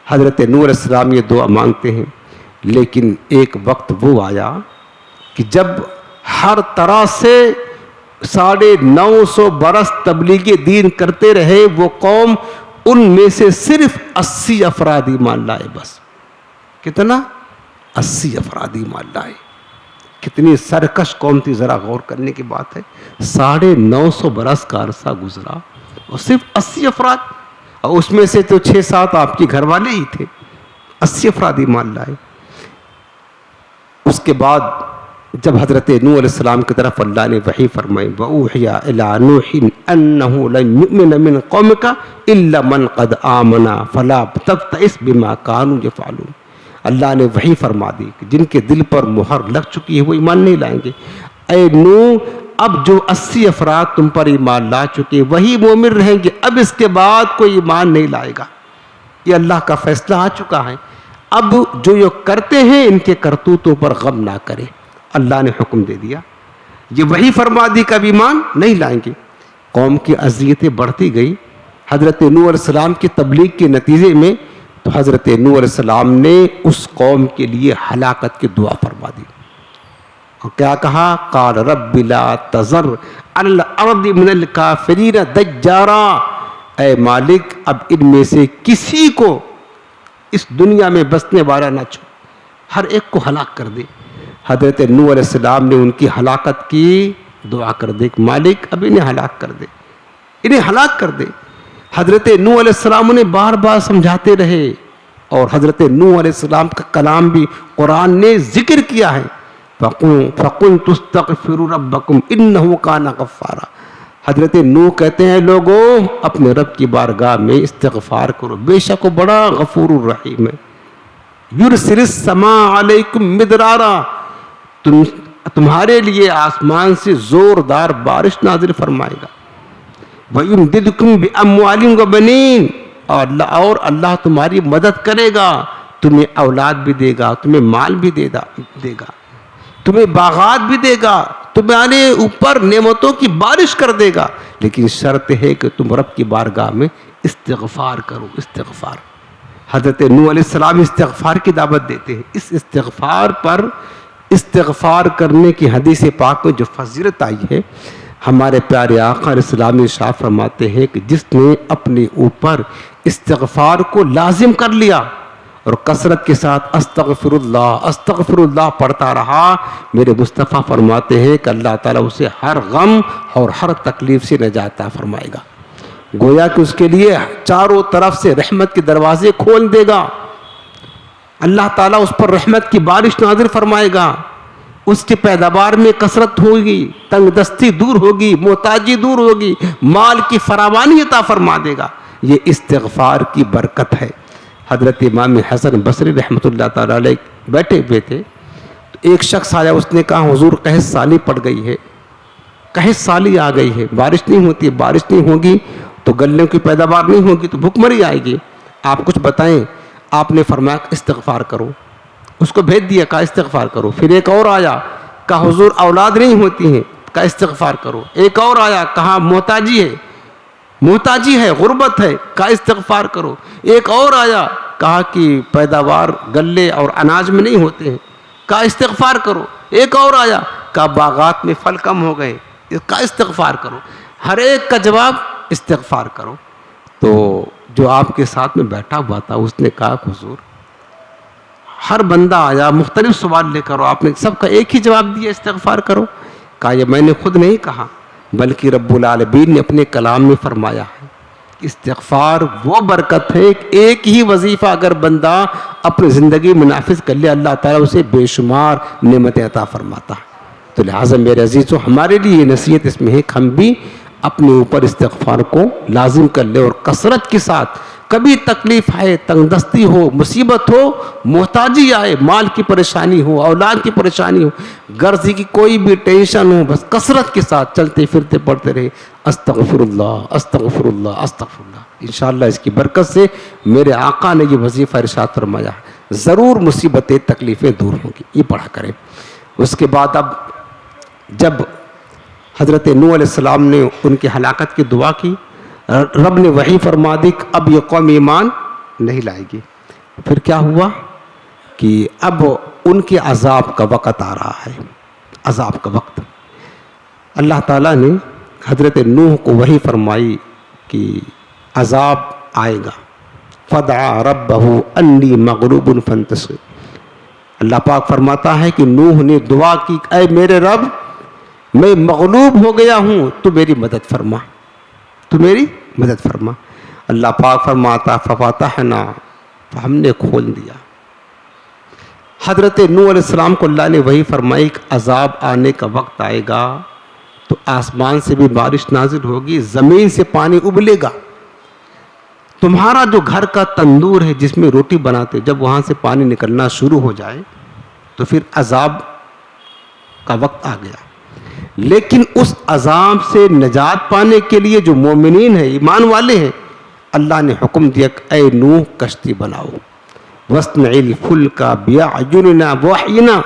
حضرت نوح علیہ السلام یہ دعا مانگتے ہیں. لیکن ایک وقت وہ آیا کہ جب ہر طرح سے 950 برس تبلیغ دین کرتے رہے وہ قوم، ان میں سے صرف 80 افراد ایمان لائے. بس کتنا؟ 80 افراد ایمان لائے. کتنی سرکش قوم تھی، ذرا غور کرنے کی بات ہے. 950 برس کا عرصہ گزرا اور صرف 80 افراد، اور اس میں سے تو 6-7 آپ کے گھر والے ہی تھے. 80 افراد ایمان لائے. اس کے بعد جب حضرت نوح علیہ السلام کی طرف اللہ نے وحی فرمائی وَأُوحِيَ إِلَىٰ نُوحٍ أَنَّهُ لَن يُؤْمِنَ مِن قَوْمِكَ إِلَّا مَنْ قَدْ آمَنَ فَلَا تَبْتَئِسْ بِمَا كَانُوا يَفْعَلُونَ. اللہ نے وحی فرما دی کہ جن کے دل پر مہر لگ چکی ہے وہ ایمان نہیں لائیں گے. اے نوح اب جو 80 افراد تم پر ایمان لا چکے وہی مومن رہیں گے، اب اس کے بعد کوئی ایمان نہیں لائے گا. یہ اللہ کا فیصلہ آ چکا ہے. اب جو یہ کرتے ہیں ان کے کرتوتوں پر غم نہ کرے. اللہ نے حکم دے دیا، یہ وہی فرما دی کہ اب ایمان نہیں لائیں گے. قوم کی اذیتیں بڑھتی گئی. حضرت نوح علیہ السلام کی تبلیغ کے نتیجے میں تو حضرت نوح علیہ السلام نے اس قوم کے لیے ہلاکت کی دعا فرما دی. اور کیا کہا؟ قال رب لا تذر علی الارض من الکافرین دجارا. اے مالک اب ان میں سے کسی کو اس دنیا میں بسنے والا نہ چھوڑ، ہر ایک کو ہلاک کر دے. حضرت نوح علیہ السلام نے ان کی ہلاکت کی دعا کر دی کہ مالک اب انہیں ہلاک کر دے، انہیں ہلاک کر دے. حضرت نوح علیہ السلام نے بار بار سمجھاتے رہے، اور حضرت نوح علیہ السلام کا کلام بھی قرآن نے ذکر کیا ہے. فَقُلْتُ اسْتَغْفِرُوا رَبَّكُمْ إِنَّهُ كَانَ غَفَّارًا. حضرت نوح کہتے ہیں لوگوں اپنے رب کی بارگاہ میں استغفار کرو، بے شک وہ بڑا غفور الرحیم ہے. یرسل السماء علیکم مدرارا، تمہارے لیے آسمان سے زوردار بارش نازل فرمائے گا. وَيُمْدِدْكُمْ بِأَمْوَالٍ وَبَنِينَ، اور اللہ تمہاری مدد کرے گا، تمہیں اولاد بھی دے گا، تمہیں مال بھی دے گا، تمہیں باغات بھی دے گا، تمہارے اوپر نعمتوں کی بارش کر دے گا. لیکن شرط ہے کہ تم رب کی بارگاہ میں استغفار کرو. استغفار حضرت نوح علیہ السلام استغفار کی دعوت دیتے ہیں. اس استغفار پر استغفار کرنے کی حدیث پاک میں جو فضیلت آئی ہے، ہمارے پیارے آقا علیہ السلام ارشاد فرماتے ہیں کہ جس نے اپنے اوپر استغفار کو لازم کر لیا اور کثرت کے ساتھ استغفر اللہ پڑھتا رہا، میرے مصطفیٰ فرماتے ہیں کہ اللہ تعالیٰ اسے ہر غم اور ہر تکلیف سے نجات عطا فرمائے گا. گویا کہ اس کے لیے چاروں طرف سے رحمت کے دروازے کھول دے گا. اللہ تعالیٰ اس پر رحمت کی بارش نازل فرمائے گا. اس کی پیداوار میں کثرت ہوگی، تنگ دستی دور ہوگی، محتاجی دور ہوگی، مال کی فراوانی عطا فرما دے گا. یہ استغفار کی برکت ہے. حضرت امام حسن بصری رحمۃ اللہ تعالیٰ علیہ بیٹھے ہوئے تھے تو ایک شخص آیا، اس نے کہا حضور قحط سالی پڑ گئی ہے، قحط سالی آ گئی ہے، بارش نہیں ہوتی، بارش نہیں ہوگی تو گلوں کی پیداوار نہیں ہوگی تو بھوک مری آئے گی، آپ کچھ بتائیں. آپ نے فرمایا استغفار کرو. اس کو بھیج دیا، کہا استغفار کرو. پھر ایک اور آیا، کہا حضور اولاد نہیں ہوتی ہیں، کہا استغفار کرو. ایک اور آیا، کہا محتاجی ہے، غربت ہے، کہا استغفار کرو. ایک اور آیا، کہا کہ پیداوار گلے اور اناج میں نہیں ہوتے ہیں، کہا استغفار کرو. ایک اور آیا، کہا باغات میں پھل کم ہو گئے، کہا استغفار کرو. ہر ایک کا جواب استغفار کرو. تو جو آپ کے ساتھ میں بیٹھا ہوا تھا اس نے کہا حضور ہر بندہ آیا مختلف سوال لے کر، آپ نے سب کا ایک ہی جواب دیا استغفار کرو. کہا یہ میں نے خود نہیں کہا بلکہ رب العالمین نے اپنے کلام میں فرمایا ہے. استغفار وہ برکت ہے، ایک ہی وظیفہ اگر بندہ اپنی زندگی میں نافذ کر لے اللہ تعالیٰ اسے بے شمار نعمتیں عطا فرماتا ہے. تو لہٰذا میرے عزیزو ہمارے لیے یہ نصیحت اس میں ہے کہ ہم بھی اپنے اوپر استغفار کو لازم کر لیں اور کثرت کے ساتھ. کبھی تکلیف آئے، تنگ دستی ہو، مصیبت ہو، محتاجی آئے، مال کی پریشانی ہو، اولاد کی پریشانی ہو، غرض کی کوئی بھی ٹینشن ہو، بس کثرت کے ساتھ چلتے پھرتے پڑھتے رہے استغفر اللہ استغفر اللہ استغفر اللہ. انشاءاللہ اس کی برکت سے میرے آقا نے یہ وظیفہ ارشاد فرمایا ضرور مصیبتیں تکلیفیں دور ہوں گی. یہ پڑھا کریں. اس کے بعد اب جب حضرت نوح علیہ السلام نے ان کی ہلاکت کی دعا کی، رب نے وحی فرما دی کہ اب یہ قوم ایمان نہیں لائے گی. پھر کیا ہوا کہ اب ان کے عذاب کا وقت آ رہا ہے. عذاب کا وقت اللہ تعالیٰ نے حضرت نوح کو وحی فرمائی کہ عذاب آئے گا. فدعا ربہ انی مغلوب فانتصر. اللہ پاک فرماتا ہے کہ نوح نے دعا کی اے میرے رب میں مغلوب ہو گیا ہوں، تو میری مدد فرما، تو میری مدد فرما. اللہ پاک فرماتا ففتحنا، ہم نے کھول دیا. حضرت نوح علیہ السلام کو اللہ نے وہی فرمائی کہ عذاب آنے کا وقت آئے گا تو آسمان سے بھی بارش نازل ہوگی، زمین سے پانی ابلے گا. تمہارا جو گھر کا تندور ہے جس میں روٹی بناتے، جب وہاں سے پانی نکلنا شروع ہو جائے تو پھر عذاب کا وقت آ گیا. لیکن اس عذاب سے نجات پانے کے لیے جو مومنین ہیں، ایمان والے ہیں، اللہ نے حکم دیا کہ اے نوح کشتی بناؤ. وَاصْنَعِ الْفُلْكَ بِأَعْيُنِنَا وَوَحْيِنَا،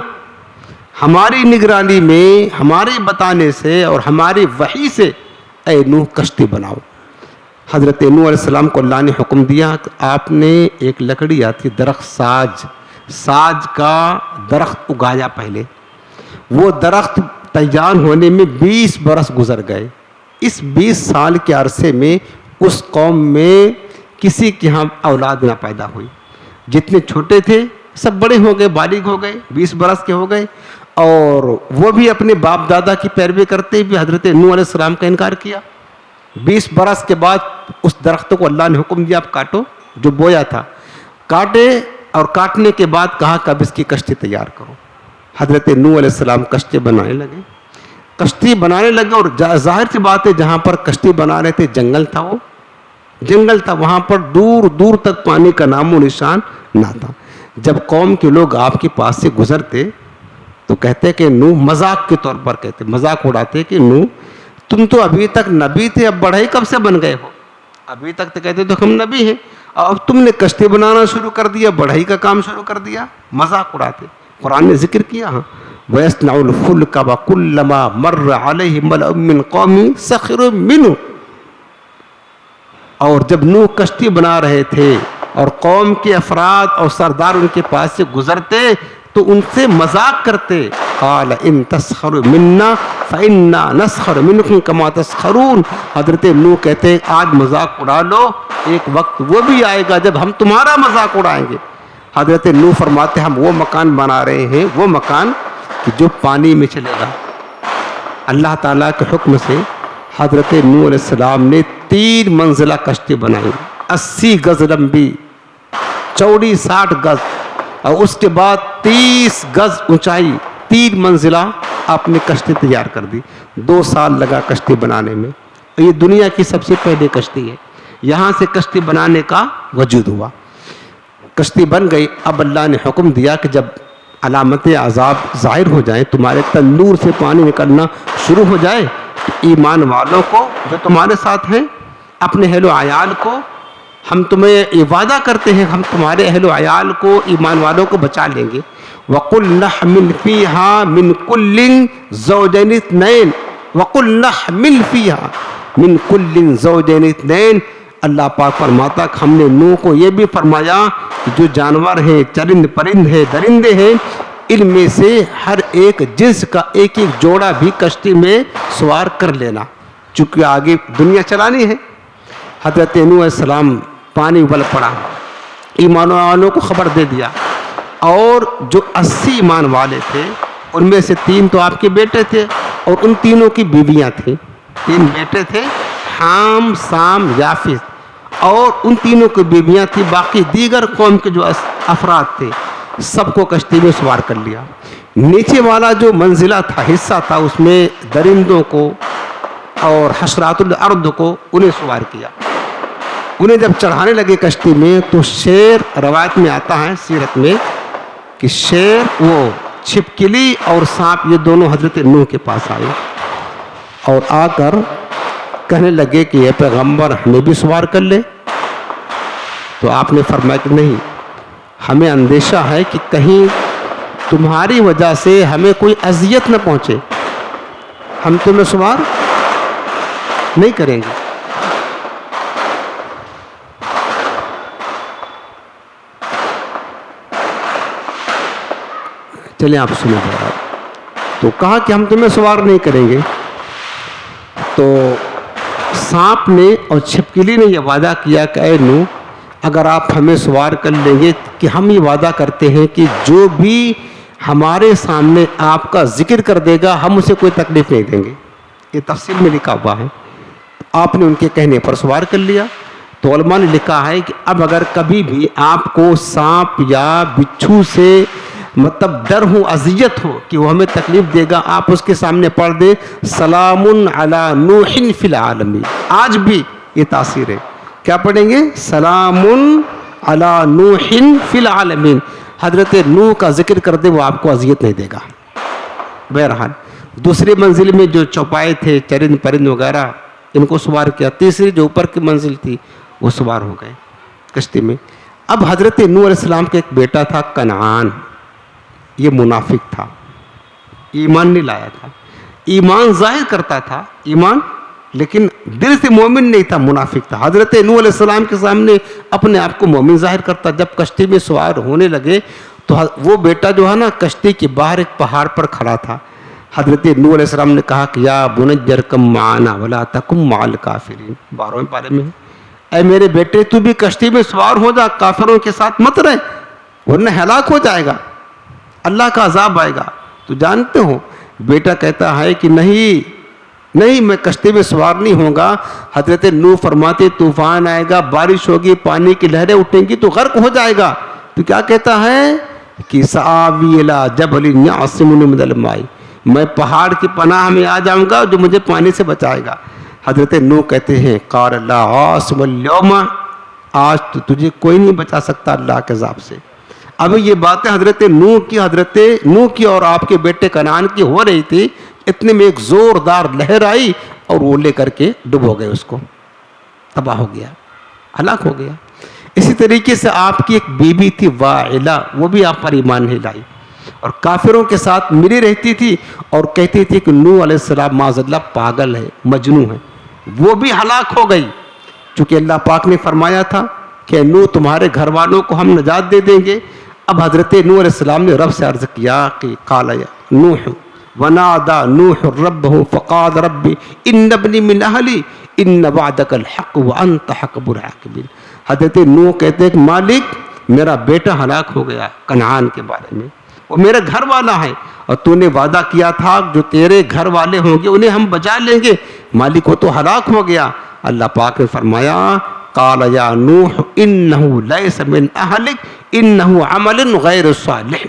ہماری نگرانی میں، ہمارے بتانے سے اور ہماری وحی سے اے نوح کشتی بناؤ. حضرت نوح علیہ السلام کو اللہ نے حکم دیا کہ آپ نے ایک لکڑی آتی درخت ساج کا درخت اگایا. پہلے وہ درخت تیار ہونے میں 20 برس گزر گئے. اس 20 سال کے عرصے میں اس قوم میں کسی کے ہاں اولاد نہ پیدا ہوئی. جتنے چھوٹے تھے سب بڑے ہو گئے، بالغ ہو گئے، 20 برس کے ہو گئے، اور وہ بھی اپنے باپ دادا کی پیروی کرتے ہوئے حضرت نوح علیہ السلام کا انکار کیا. 20 برس کے بعد اس درخت کو اللہ نے حکم دیا آپ کاٹو. جو بویا تھا کاٹے، اور کاٹنے کے بعد کہا کہ اب اس کی کشتی تیار کرو. حضرت نوح علیہ السلام کشتی بنانے لگے اور ظاہر سی بات ہے جہاں پر کشتی بنا رہے تھے جنگل تھا، وہاں پر دور دور تک پانی کا نام و نشان نہ تھا. جب قوم کے لوگ آپ کے پاس سے گزرتے تو کہتے کہ نوح، مذاق کے طور پر کہتے، مذاق اڑاتے کہ نوح تم تو ابھی تک نبی تھے، اب بڑھئی کب سے بن گئے ہو؟ ابھی تک تو کہتے تو ہم نبی ہیں، اب تم نے کشتی بنانا شروع کر دیا، بڑھئی کا کام شروع کر دیا. مذاق اڑاتے. قرآن نے ذکر کیا، ہاں وَيَصْنَعُ الْفُلْكَ وَكُلَّمَا مَرَّ عَلَيْهِ مَلَأٌ مِّن قَوْمِهِ سَخِرُوا مِنْهُ. اور جب نوح کشتی بنا رہے تھے اور قوم کے افراد اور سردار ان کے پاس سے گزرتے تو ان سے مذاق کرتے. قال ان تسخروا منا فانا نسخر منکم کما تسخرون. حضرت نوح کہتے ہیں آج مذاق اڑا لو، ایک وقت وہ بھی آئے گا جب ہم تمہارا مذاق اڑائیں گے. حضرت نوح فرماتے ہم وہ مکان بنا رہے ہیں، وہ مکان کہ جو پانی میں چلے گا. اللہ تعالیٰ کے حکم سے حضرت نوح علیہ السلام نے 3 منزلہ کشتی بنائی، 80 گز لمبی، چوڑی 60 گز، اور اس کے بعد 30 گز اونچائی، 3 منزلہ آپ نے کشتی تیار کر دی. 2 سال لگا کشتی بنانے میں. یہ دنیا کی سب سے پہلی کشتی ہے. یہاں سے کشتی بنانے کا وجود ہوا. کشتی بن گئی. اب اللہ نے حکم دیا کہ جب علامت عذاب ظاہر ہو جائیں، تمہارے تندور سے پانی نکلنا شروع ہو جائے، تو ایمان والوں کو جو تمہارے ساتھ ہیں، اپنے اہل و عیال کو، ہم تمہیں یہ وعدہ کرتے ہیں ہم تمہارے اہل و عیال کو، ایمان والوں کو بچا لیں گے. وَقُلْ نَحْمِلْ فِيهَا مِنْ كُلٍّ زَوْجَيْنِ اثْنَيْنِ وَقُلْ نَحْمِلْ فِيهَا مِنْ كُلٍّ زَوْجَيْنِ اثْنَيْنِ. اللہ پاک فرماتا کہ ہم نے نوح کو یہ بھی فرمایا کہ جو جانور ہیں، چرند پرند ہیں، درندے ہیں، ان میں سے ہر ایک جنس کا ایک ایک جوڑا بھی کشتی میں سوار کر لینا، چونکہ آگے دنیا چلانی ہے. حضرت نوح علیہ السلام پانی ابل پڑا، ایمان والوں کو خبر دے دیا، اور جو 80 ایمان والے تھے ان میں سے 3 تو آپ کے بیٹے تھے اور ان تینوں کی بیویاں تھیں. 3 بیٹے تھے، حام، سام، یافث، اور ان تینوں کی بیویاں تھیں. باقی دیگر قوم کے جو افراد تھے سب کو کشتی میں سوار کر لیا. نیچے والا جو منزلہ تھا، حصہ تھا، اس میں درندوں کو اور حشرات الارض کو انہیں سوار کیا. انہیں جب چڑھانے لگے کشتی میں تو شیر، روایت میں آتا ہے سیرت میں کہ شیر، وہ چھپکلی اور سانپ، یہ دونوں حضرت نوح کے پاس آئے اور آ کر کہنے لگے کہ یہ پیغمبر ہمیں بھی سوار کر لے. تو آپ نے فرمایا کہ نہیں، ہمیں اندیشہ ہے کہ کہیں تمہاری وجہ سے ہمیں کوئی اذیت نہ پہنچے، ہم تمہیں سوار نہیں کریں گے. چلیں آپ سنیں ذرا. تو کہا کہ ہم تمہیں سوار نہیں کریں گے. تو سانپ نے اور چھپکلی نے یہ وعدہ کیا کہ اے نوح، اگر آپ ہمیں سوار کر لیں گے کہ ہم یہ وعدہ کرتے ہیں کہ جو بھی ہمارے سامنے آپ کا ذکر کر دے گا ہم اسے کوئی تکلیف نہیں دیں گے. یہ تفصیل میں لکھا ہوا ہے. آپ نے ان کے کہنے پر سوار کر لیا. تو علماء نے لکھا ہے کہ اب اگر کبھی بھی آپ کو سانپ یا بچھو سے مطلب ڈر ہو، اذیت ہو کہ وہ ہمیں تکلیف دے گا، آپ اس کے سامنے پڑھ دیں سلام علی نوح فی العالمین. آج بھی یہ تاثیر ہے. کیا پڑھیں گے؟ سلام علی نوح فی العالمین. حضرت نوح کا ذکر کر دے، وہ آپ کو اذیت نہیں دے گا. بہرحال دوسری منزل میں جو چوپائے تھے، چرند پرند وغیرہ، ان کو سوار کیا. تیسری جو اوپر کی منزل تھی وہ سوار ہو گئے کشتی میں. اب حضرت نوح علیہ السلام کا ایک بیٹا تھا کنعان. یہ منافق تھا، ایمان نہیں لایا تھا. ایمان ظاہر کرتا تھا، ایمان، لیکن دل سے مومن نہیں تھا، منافق تھا. حضرت نوح علیہ السلام کے سامنے اپنے آپ کو مومن ظاہر کرتا. جب کشتی میں سوار ہونے لگے تو وہ بیٹا جو ہے نا کشتی کے باہر ایک پہاڑ پر کھڑا تھا. حضرت نوح علیہ السلام نے کہا کہ یا بنی ارکب معنا ولا تکن مع الکافرین. 12ویں پارے میں ہے، اے میرے بیٹے تو بھی کشتی میں سوار ہو جا، کافروں کے ساتھ مت رہ ورنہ ہلاک ہو جائے گا، اللہ کا عذاب آئے گا. تو جانتے ہو بیٹا کہتا ہے کہ نہیں میں کشتی میں سوار نہیں ہوں گا. حضرت نوح فرماتے طوفان آئے گا، بارش ہوگی، پانی کی لہریں اٹھیں گی تو غرق ہو جائے گا. تو کیا کہتا ہے کہ سآوی الی جبل یعصمنی من الماء، میں پہاڑ کی پناہ میں آ جاؤں گا جو مجھے پانی سے بچائے گا. حضرت نوح کہتے ہیں قال لا عاصم اليوم، آج تو تجھے کوئی نہیں بچا سکتا اللہ کے عذاب سے. اب یہ باتیں حضرت نوح کی اور آپ کے بیٹے کنعان کی ہو رہی تھی. اتنے میں ایک زوردار لہر آئی اور وہ لے کر کے ڈبو گئے، اس کو تباہ ہو گیا، ہلاک ہو گیا. اسی طریقے سے آپ کی ایک بیوی تھی وائلہ، وہ بھی آپ پر ایمان نہیں لائی. اور کافروں کے ساتھ ملی رہتی تھی اور کہتی تھی کہ نوح علیہ السلام معاذ اللہ پاگل ہے، مجنون ہے، وہ بھی ہلاک ہو گئی، چونکہ اللہ پاک نے فرمایا تھا کہ نوح تمہارے گھر والوں کو ہم نجات دے دیں گے۔ اب حضرت نوح علیہ السلام نے رب سے عرض کیا کہ قال یا نوح ونادى نوح ربه فقال رب ان ابنی من اہلی ان وعدک الحق وانت حکم الحاکمین۔ حضرت نوح کہتے ہیں کہ مالک میرا بیٹا ہلاک ہو گیا کنعان کے بارے میں، وہ میرا گھر والا ہے اور تو نے وعدہ کیا تھا جو تیرے گھر والے ہوں گے انہیں ہم بچا لیں گے، مالک وہ تو ہلاک ہو گیا۔ اللہ پاک نے فرمایا قال یا نوح انه ليس من اہلک انه عمل غیر صالح۔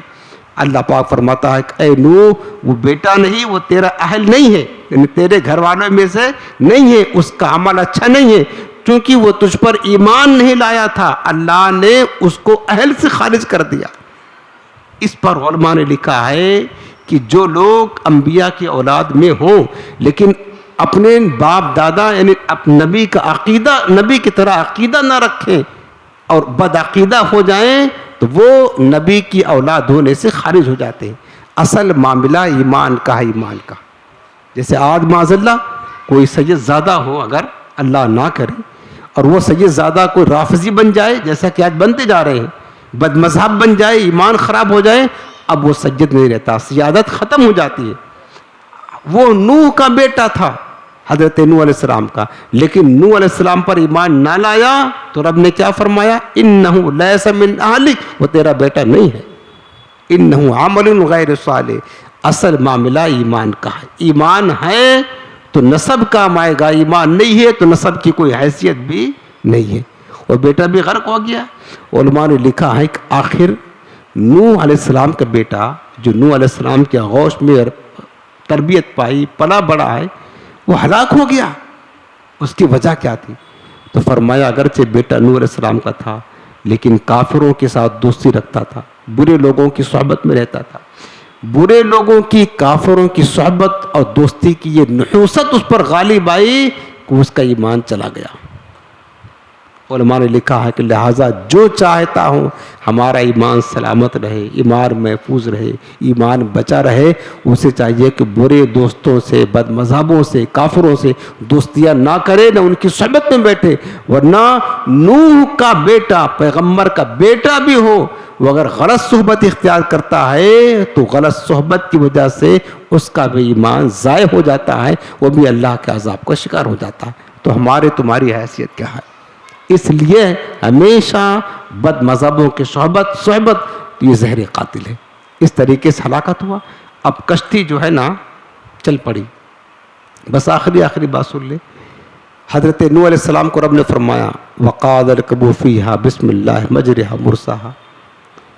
اللہ پاک فرماتا ہے کہ اے نوح وہ بیٹا نہیں، وہ تیرا اہل نہیں ہے، یعنی تیرے گھر والوں میں سے نہیں ہے، اس کا عمل اچھا نہیں ہے، کیونکہ وہ تجھ پر ایمان نہیں لایا تھا، اللہ نے اس کو اہل سے خارج کر دیا۔ اس پر علماء نے لکھا ہے کہ جو لوگ انبیاء کی اولاد میں ہوں لیکن اپنے باپ دادا یعنی نبی کا عقیدہ نبی کی طرح عقیدہ نہ رکھیں اور بدعقیدہ ہو جائیں تو وہ نبی کی اولاد ہونے سے خارج ہو جاتے ہیں۔ اصل معاملہ ایمان کا ہے، ایمان کا۔ جیسے آج معاذ اللہ کوئی سید زادہ ہو اگر اللہ نہ کرے اور وہ سید زادہ کوئی رافضی بن جائے، جیسا کہ آج بنتے جا رہے ہیں، بد مذہب بن جائے، ایمان خراب ہو جائے، اب وہ سید نہیں رہتا، سیادت ختم ہو جاتی ہے۔ وہ نوح کا بیٹا تھا، حضرت نوح علیہ السلام کا، لیکن نوح علیہ السلام پر ایمان نہ لایا تو رب نے کیا فرمایا انہ لیس من اہلک، وہ تیرا بیٹا نہیں ہے، انہ عمل غیر صالح۔ اصل معاملہ ایمان کا ہے، ایمان ہے تو نسب کام آئے گا، ایمان نہیں ہے تو نسب کی کوئی حیثیت بھی نہیں ہے۔ وہ بیٹا بھی غرق ہو گیا۔ علماء نے لکھا ہے کہ آخر نوح علیہ السلام کا بیٹا جو نوح علیہ السلام کے آغوش میں تربیت پائی پلا بڑا ہے وہ ہلاک ہو گیا۔ اس کی وجہ کیا تھی؟ تو فرمایا اگرچہ بیٹا نوح علیہ السلام کا تھا لیکن کافروں کے ساتھ دوستی رکھتا تھا، برے لوگوں کی صحبت میں رہتا تھا، برے لوگوں کی کافروں کی صحبت اور دوستی کی یہ نحوست اس پر غالب آئی کہ اس کا ایمان چلا گیا۔ علماء نے لکھا ہے کہ لہٰذا جو چاہتا ہوں ہمارا ایمان سلامت رہے، ایمان محفوظ رہے، ایمان بچا رہے، اسے چاہیے کہ برے دوستوں سے، بد مذہبوں سے، کافروں سے دوستیاں نہ کرے، نہ ان کی صحبت میں بیٹھے، ورنہ نوح کا بیٹا پیغمبر کا بیٹا بھی ہو وہ اگر غلط صحبت اختیار کرتا ہے تو غلط صحبت کی وجہ سے اس کا بھی ایمان ضائع ہو جاتا ہے، وہ بھی اللہ کے عذاب کا شکار ہو جاتا ہے۔ تو ہمارے تمہاری حیثیت کیا ہے؟ اس لیے ہمیشہ بد مذہبوں کی صحبت یہ زہر قاتل ہے۔ اس طریقے سے ہلاکت ہوا۔ اب کشتی جو ہے نا چل پڑی۔ بس آخری بات سن لے، حضرت نوح علیہ السلام کو رب نے فرمایا وقال اركبوا فيها بسم الله مجرها مرساها۔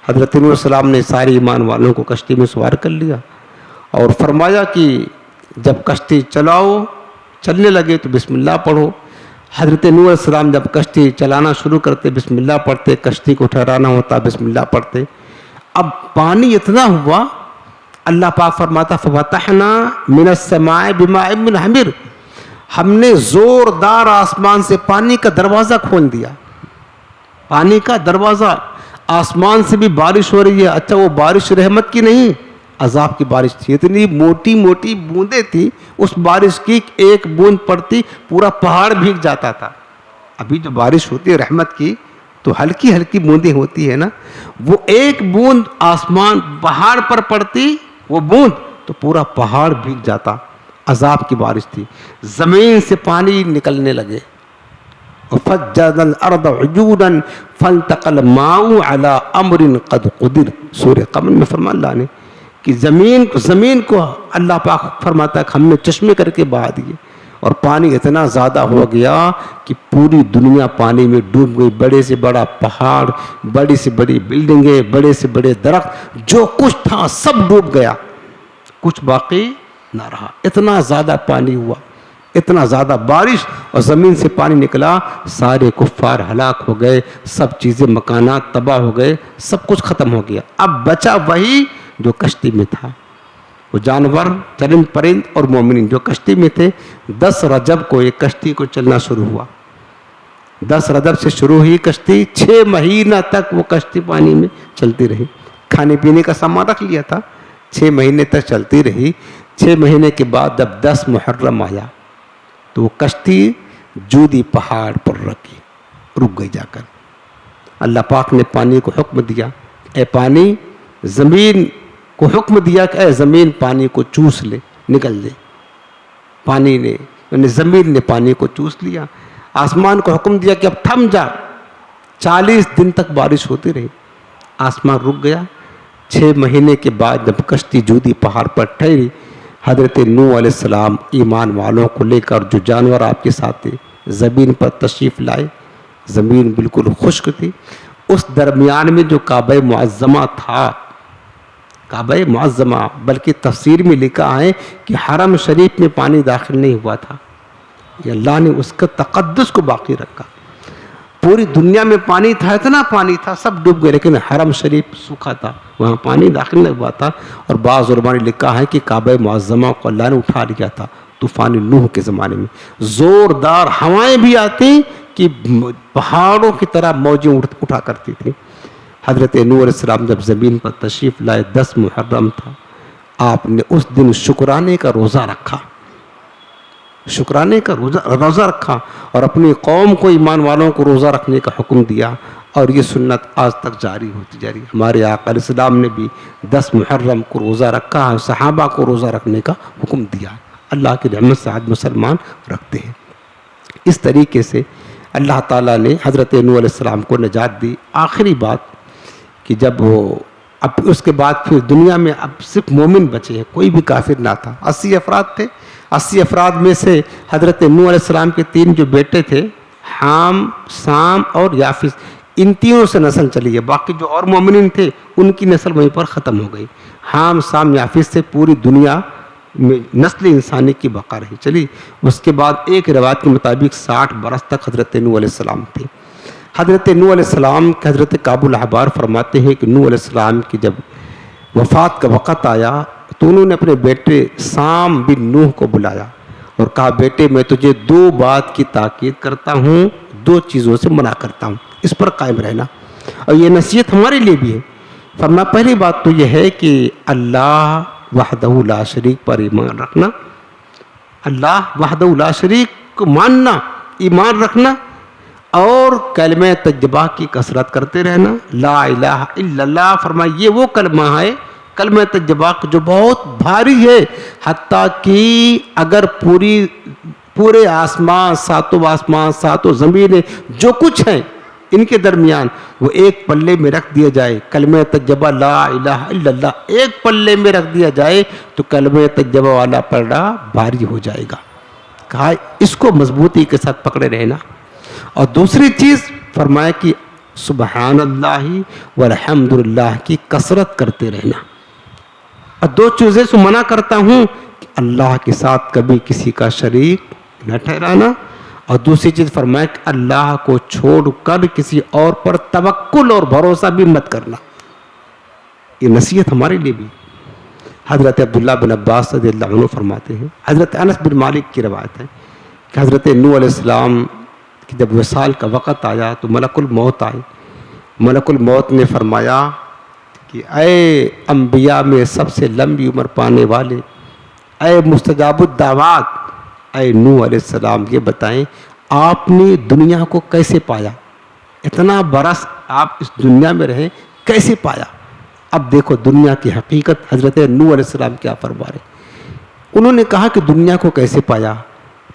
حضرت نوح علیہ السلام نے سارے ایمان والوں کو کشتی میں سوار کر لیا اور فرمایا کہ جب کشتی چلاؤ، چلنے لگے تو بسم اللہ پڑھو۔ حضرت نوح علیہ السلام جب کشتی چلانا شروع کرتے بسم اللہ پڑھتے، کشتی کو ٹھہرانا ہوتا بسم اللہ پڑھتے۔ اب پانی اتنا ہوا، اللہ پاک فرماتا ففتحنا من السماء بماء منہمر، ہم نے زوردار آسمان سے پانی کا دروازہ کھول دیا۔ پانی کا دروازہ، آسمان سے بھی بارش ہو رہی ہے۔ اچھا وہ بارش رحمت کی نہیں، عذاب کی بارش تھی، اتنی موٹی موٹی بوندیں تھی، اس بارش کی ایک بوند پڑتی پورا پہاڑ بھیگ جاتا تھا۔ ابھی جو بارش ہوتی ہے رحمت کی تو ہلکی ہلکی بوندیں ہوتی ہے نا، وہ ایک بوند آسمان پہاڑ پر پڑتی، وہ بوند تو پورا پہاڑ بھیگ جاتا۔ عذاب کی بارش تھی، زمین سے پانی نکلنے لگے۔ وَفَجَّرْنَا الْأَرْضَ عُيُونًا فَالْتَقَى الْمَاءُ عَلَىٰ أَمْرٍ قَدْ قُدِرَ۔ سورہ قمر میں فرمایا اللہ نے کہ زمین کو اللہ پاک فرماتا ہے کہ ہم نے چشمے کر کے بہا دیے، اور پانی اتنا زیادہ ہو گیا کہ پوری دنیا پانی میں ڈوب گئی۔ بڑے سے بڑا پہاڑ، بڑی سے بڑی بلڈنگیں، بڑے سے بڑے درخت، جو کچھ تھا سب ڈوب گیا، کچھ باقی نہ رہا۔ اتنا زیادہ پانی ہوا، اتنا زیادہ بارش اور زمین سے پانی نکلا، سارے کفار ہلاک ہو گئے، سب چیزیں مکانات تباہ ہو گئے، سب کچھ ختم ہو گیا۔ اب بچا وہی جو کشتی میں تھا، وہ جانور، چرند پرند اور مومنین جو کشتی میں تھے۔ 10 رجب کو ایک کشتی کو چلنا شروع ہوا۔ 10 رجب سے شروع ہوئی کشتی، 6 مہینہ تک وہ کشتی پانی میں چلتی رہی۔ کھانے پینے کا سامان رکھ لیا تھا. 6 مہینے تک چلتی رہی. 6 مہینے کے بعد جب 10 محرم آیا تو وہ کشتی جودی پہاڑ پر رک گئی جا کر. اللہ پاک نے پانی کو حکم دیا, اے پانی, زمین کو حکم دیا کہ اے زمین پانی کو چوس لے, نکل لے. پانی نے یعنی زمین نے پانی کو چوس لیا. آسمان کو حکم دیا کہ اب تھم جا. 40 دن تک بارش ہوتی رہی, آسمان رک گیا. 6 مہینے کے بعد جب کشتی جودی پہاڑ پر ٹھہری, حضرت نوح علیہ السلام ایمان والوں کو لے کر, جو جانور آپ کے ساتھ تھے, زمین پر تشریف لائے. زمین بالکل خشک تھی. اس درمیان میں جو کعبہ معظمہ تھا, کعبہ معظمہ, بلکہ تفسیر میں لکھا ہے کہ حرم شریف میں پانی داخل نہیں ہوا تھا. یہ اللہ نے اس کا تقدس کو باقی رکھا. پوری دنیا میں پانی تھا, اتنا پانی تھا, سب ڈوب گئے, لیکن حرم شریف سوکھا تھا, وہاں پانی داخل نہیں ہوا تھا. اور بعض علماء نے لکھا ہے کہ کعبہ معظمہ کو اللہ نے اٹھا لیا تھا طوفان نوح کے زمانے میں. زوردار ہوائیں بھی آتی کہ پہاڑوں کی طرح موجیں اٹھا کرتی تھیں. حضرت نوح علیہ السلام جب زمین پر تشریف لائے, 10 محرم تھا, آپ نے اس دن شکرانے کا روزہ رکھا. شکرانے کا روزہ رکھا اور اپنی قوم کو, ایمان والوں کو روزہ رکھنے کا حکم دیا. اور یہ سنت آج تک جاری ہوتی جا رہی ہے. ہمارے آقا علیہ السلام نے بھی 10 محرم کو روزہ رکھا ہے, صحابہ کو روزہ رکھنے کا حکم دیا. اللہ کی رحمت سے آج مسلمان رکھتے ہیں. اس طریقے سے اللہ تعالیٰ نے حضرت نوح علیہ السلام کو نجات دی. آخری بات کہ جب وہ اب اس کے بعد پھر دنیا میں اب صرف مومن بچے ہیں, کوئی بھی کافر نہ تھا. 80 افراد تھے. 80 افراد میں سے حضرت نوح علیہ السلام کے 3 جو بیٹے تھے, حام, سام اور یافس, ان تینوں سے نسل چلی ہے. باقی جو اور مومنین تھے ان کی نسل وہیں پر ختم ہو گئی. حام, سام, یافس سے پوری دنیا میں نسل انسانی کی بقا رہی. چلی اس کے بعد ایک روایت کے مطابق 60 برس تک حضرت نوح علیہ السلام تھے. حضرت نوح علیہ السلام کے حضرت کعب الاحبار فرماتے ہیں کہ نوح علیہ السلام کی جب وفات کا وقت آیا تو انہوں نے اپنے بیٹے سام بن نوح کو بلایا اور کہا, بیٹے میں تجھے 2 بات کی تاکید کرتا ہوں, 2 چیزوں سے منع کرتا ہوں, اس پر قائم رہنا. اور یہ نصیحت ہمارے لیے بھی ہے. فرمایا پہلی بات تو یہ ہے کہ اللہ وحدہ لا شریک پر ایمان رکھنا. اللہ وحدہ لا شریک کو ماننا, ایمان رکھنا, اور کلمہ طیبہ کی کثرت کرتے رہنا. لا الہ الا اللہ, فرمایا یہ وہ کلمہ ہے, کلمہ طیبہ جو بہت بھاری ہے, حتیٰ کہ اگر پورے آسمان, 7 زمینیں جو کچھ ہیں ان کے درمیان وہ ایک پلے میں رکھ دیا جائے, کلمہ طیبہ لا الہ الا اللہ ایک پلے میں رکھ دیا جائے تو کلمہ طیبہ والا پلڑا بھاری ہو جائے گا. کہا اس کو مضبوطی کے ساتھ پکڑے رہنا. اور دوسری چیز فرمایا کہ سبحان اللہ والحمدللہ کی کثرت کرتے رہنا. اور 2 چیزیں سے منع کرتا ہوں کہ اللہ کے ساتھ کبھی کسی کا شریک نہ ٹھہرانا, اور دوسری چیز فرمایا کہ اللہ کو چھوڑ کر کسی اور پر توکل اور بھروسہ بھی مت کرنا. یہ نصیحت ہمارے لیے بھی. حضرت عبداللہ بن عباس رضی اللہ عنہ فرماتے ہیں, حضرت انس بن مالک کی روایت ہے کہ حضرت نوح علیہ السلام کہ جب وصال کا وقت آیا تو ملک الموت آئے. ملک الموت نے فرمایا کہ اے انبیاء میں سب سے لمبی عمر پانے والے, اے مستجاب الدعوات, اے نوح علیہ السلام یہ بتائیں آپ نے دنیا کو کیسے پایا؟ اتنا برس آپ اس دنیا میں رہے, کیسے پایا؟ اب دیکھو دنیا کی حقیقت حضرت نوح علیہ السلام کیا فرما رہے. انہوں نے کہا کہ دنیا کو کیسے پایا؟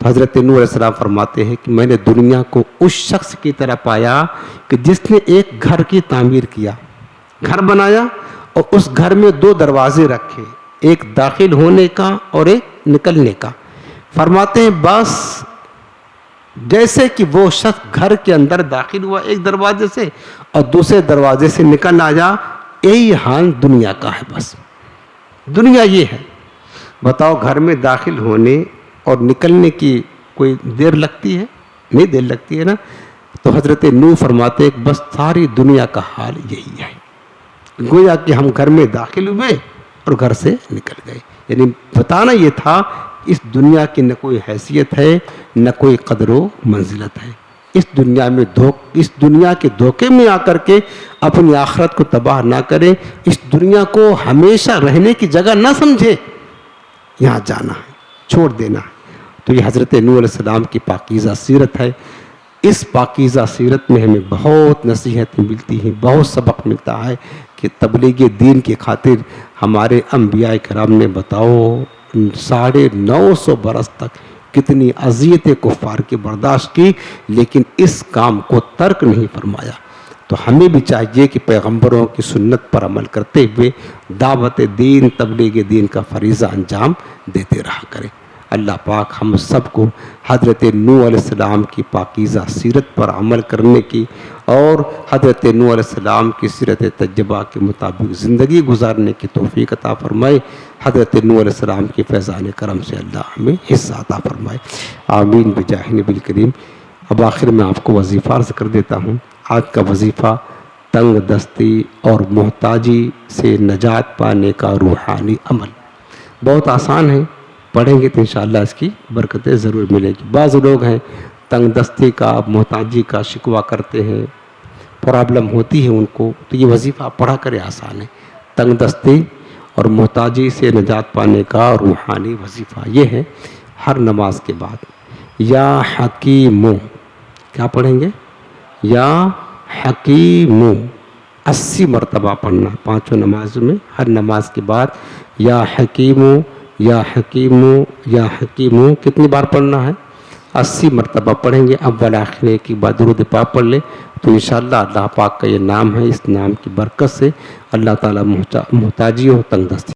تو حضرت نوح علیہ السلام فرماتے ہیں کہ میں نے دنیا کو اس شخص کی طرح پایا کہ جس نے ایک گھر کی تعمیر کیا, گھر بنایا اور اس گھر میں 2 دروازے رکھے, ایک داخل ہونے کا اور ایک نکلنے کا. فرماتے ہیں بس جیسے کہ وہ شخص گھر کے اندر داخل ہوا ایک دروازے سے اور دوسرے دروازے سے نکل آیا, یہی حال دنیا کا ہے. بس دنیا یہ ہے. بتاؤ گھر میں داخل ہونے اور نکلنے کی کوئی دیر لگتی ہے؟ نہیں دیر لگتی ہے نا. تو حضرت نوح فرماتے ہیں بس ساری دنیا کا حال یہی ہے. گویا کہ ہم گھر میں داخل ہوئے اور گھر سے نکل گئے. یعنی بتانا یہ تھا اس دنیا کی نہ کوئی حیثیت ہے نہ کوئی قدر و منزلت ہے. اس دنیا کے دھوکے میں آ کر کے اپنی آخرت کو تباہ نہ کریں، اس دنیا کو ہمیشہ رہنے کی جگہ نہ سمجھے، یہاں جانا ہے، چھوڑ دینا ہے۔ تو یہ حضرت نوح علیہ السلام کی پاکیزہ سیرت ہے۔ اس پاکیزہ سیرت میں ہمیں بہت نصیحتیں ملتی ہیں، بہت سبق ملتا ہے کہ تبلیغ دین کی خاطر ہمارے انبیاء کرام نے بتاؤ 950 برس تک کتنی اذیتیں کفار کی برداشت کی، لیکن اس کام کو ترک نہیں فرمایا۔ تو ہمیں بھی چاہیے کہ پیغمبروں کی سنت پر عمل کرتے ہوئے دعوت دین، تبلیغ دین کا فریضہ انجام دیتے رہا کریں۔ اللہ پاک ہم سب کو حضرت نوح علیہ السلام کی پاکیزہ سیرت پر عمل کرنے کی اور حضرت نوح علیہ السلام کی سیرت تجربہ کے مطابق زندگی گزارنے کی توفیق عطا فرمائے۔ حضرت نوح علیہ السلام کی فیضان کرم سے اللہ ہمیں حصہ عطا فرمائے، آمین بجاہ نبی الکریم۔ اب آخر میں آپ کو وظیفہ عرض کر دیتا ہوں۔ آج کا وظیفہ تنگ دستی اور محتاجی سے نجات پانے کا روحانی عمل، بہت آسان ہے، پڑھیں گے تو انشاءاللہ اس کی برکتیں ضرور ملے گی۔ بعض لوگ ہیں تنگ دستی کا، محتاجی کا شکوہ کرتے ہیں، پرابلم ہوتی ہے ان کو، تو یہ وظیفہ پڑھا کرے، آسان ہے۔ تنگ دستی اور محتاجی سے نجات پانے کا روحانی وظیفہ یہ ہے، ہر نماز کے بعد یا حکیمو، کیا پڑھیں گے؟ یا حکیمو 80 مرتبہ پڑھنا، پانچوں نمازوں میں ہر نماز کے بعد یا حکیمو یا حکیمو یا حکیمو کتنی بار پڑھنا ہے؟ 80 مرتبہ پڑھیں گے۔ اول آخر ایک بار درود پاک پڑھ لیں تو انشاءاللہ اللہ پاک کا یہ نام ہے، اس نام کی برکت سے اللہ تعالیٰ محتاجی اور تنگ دستی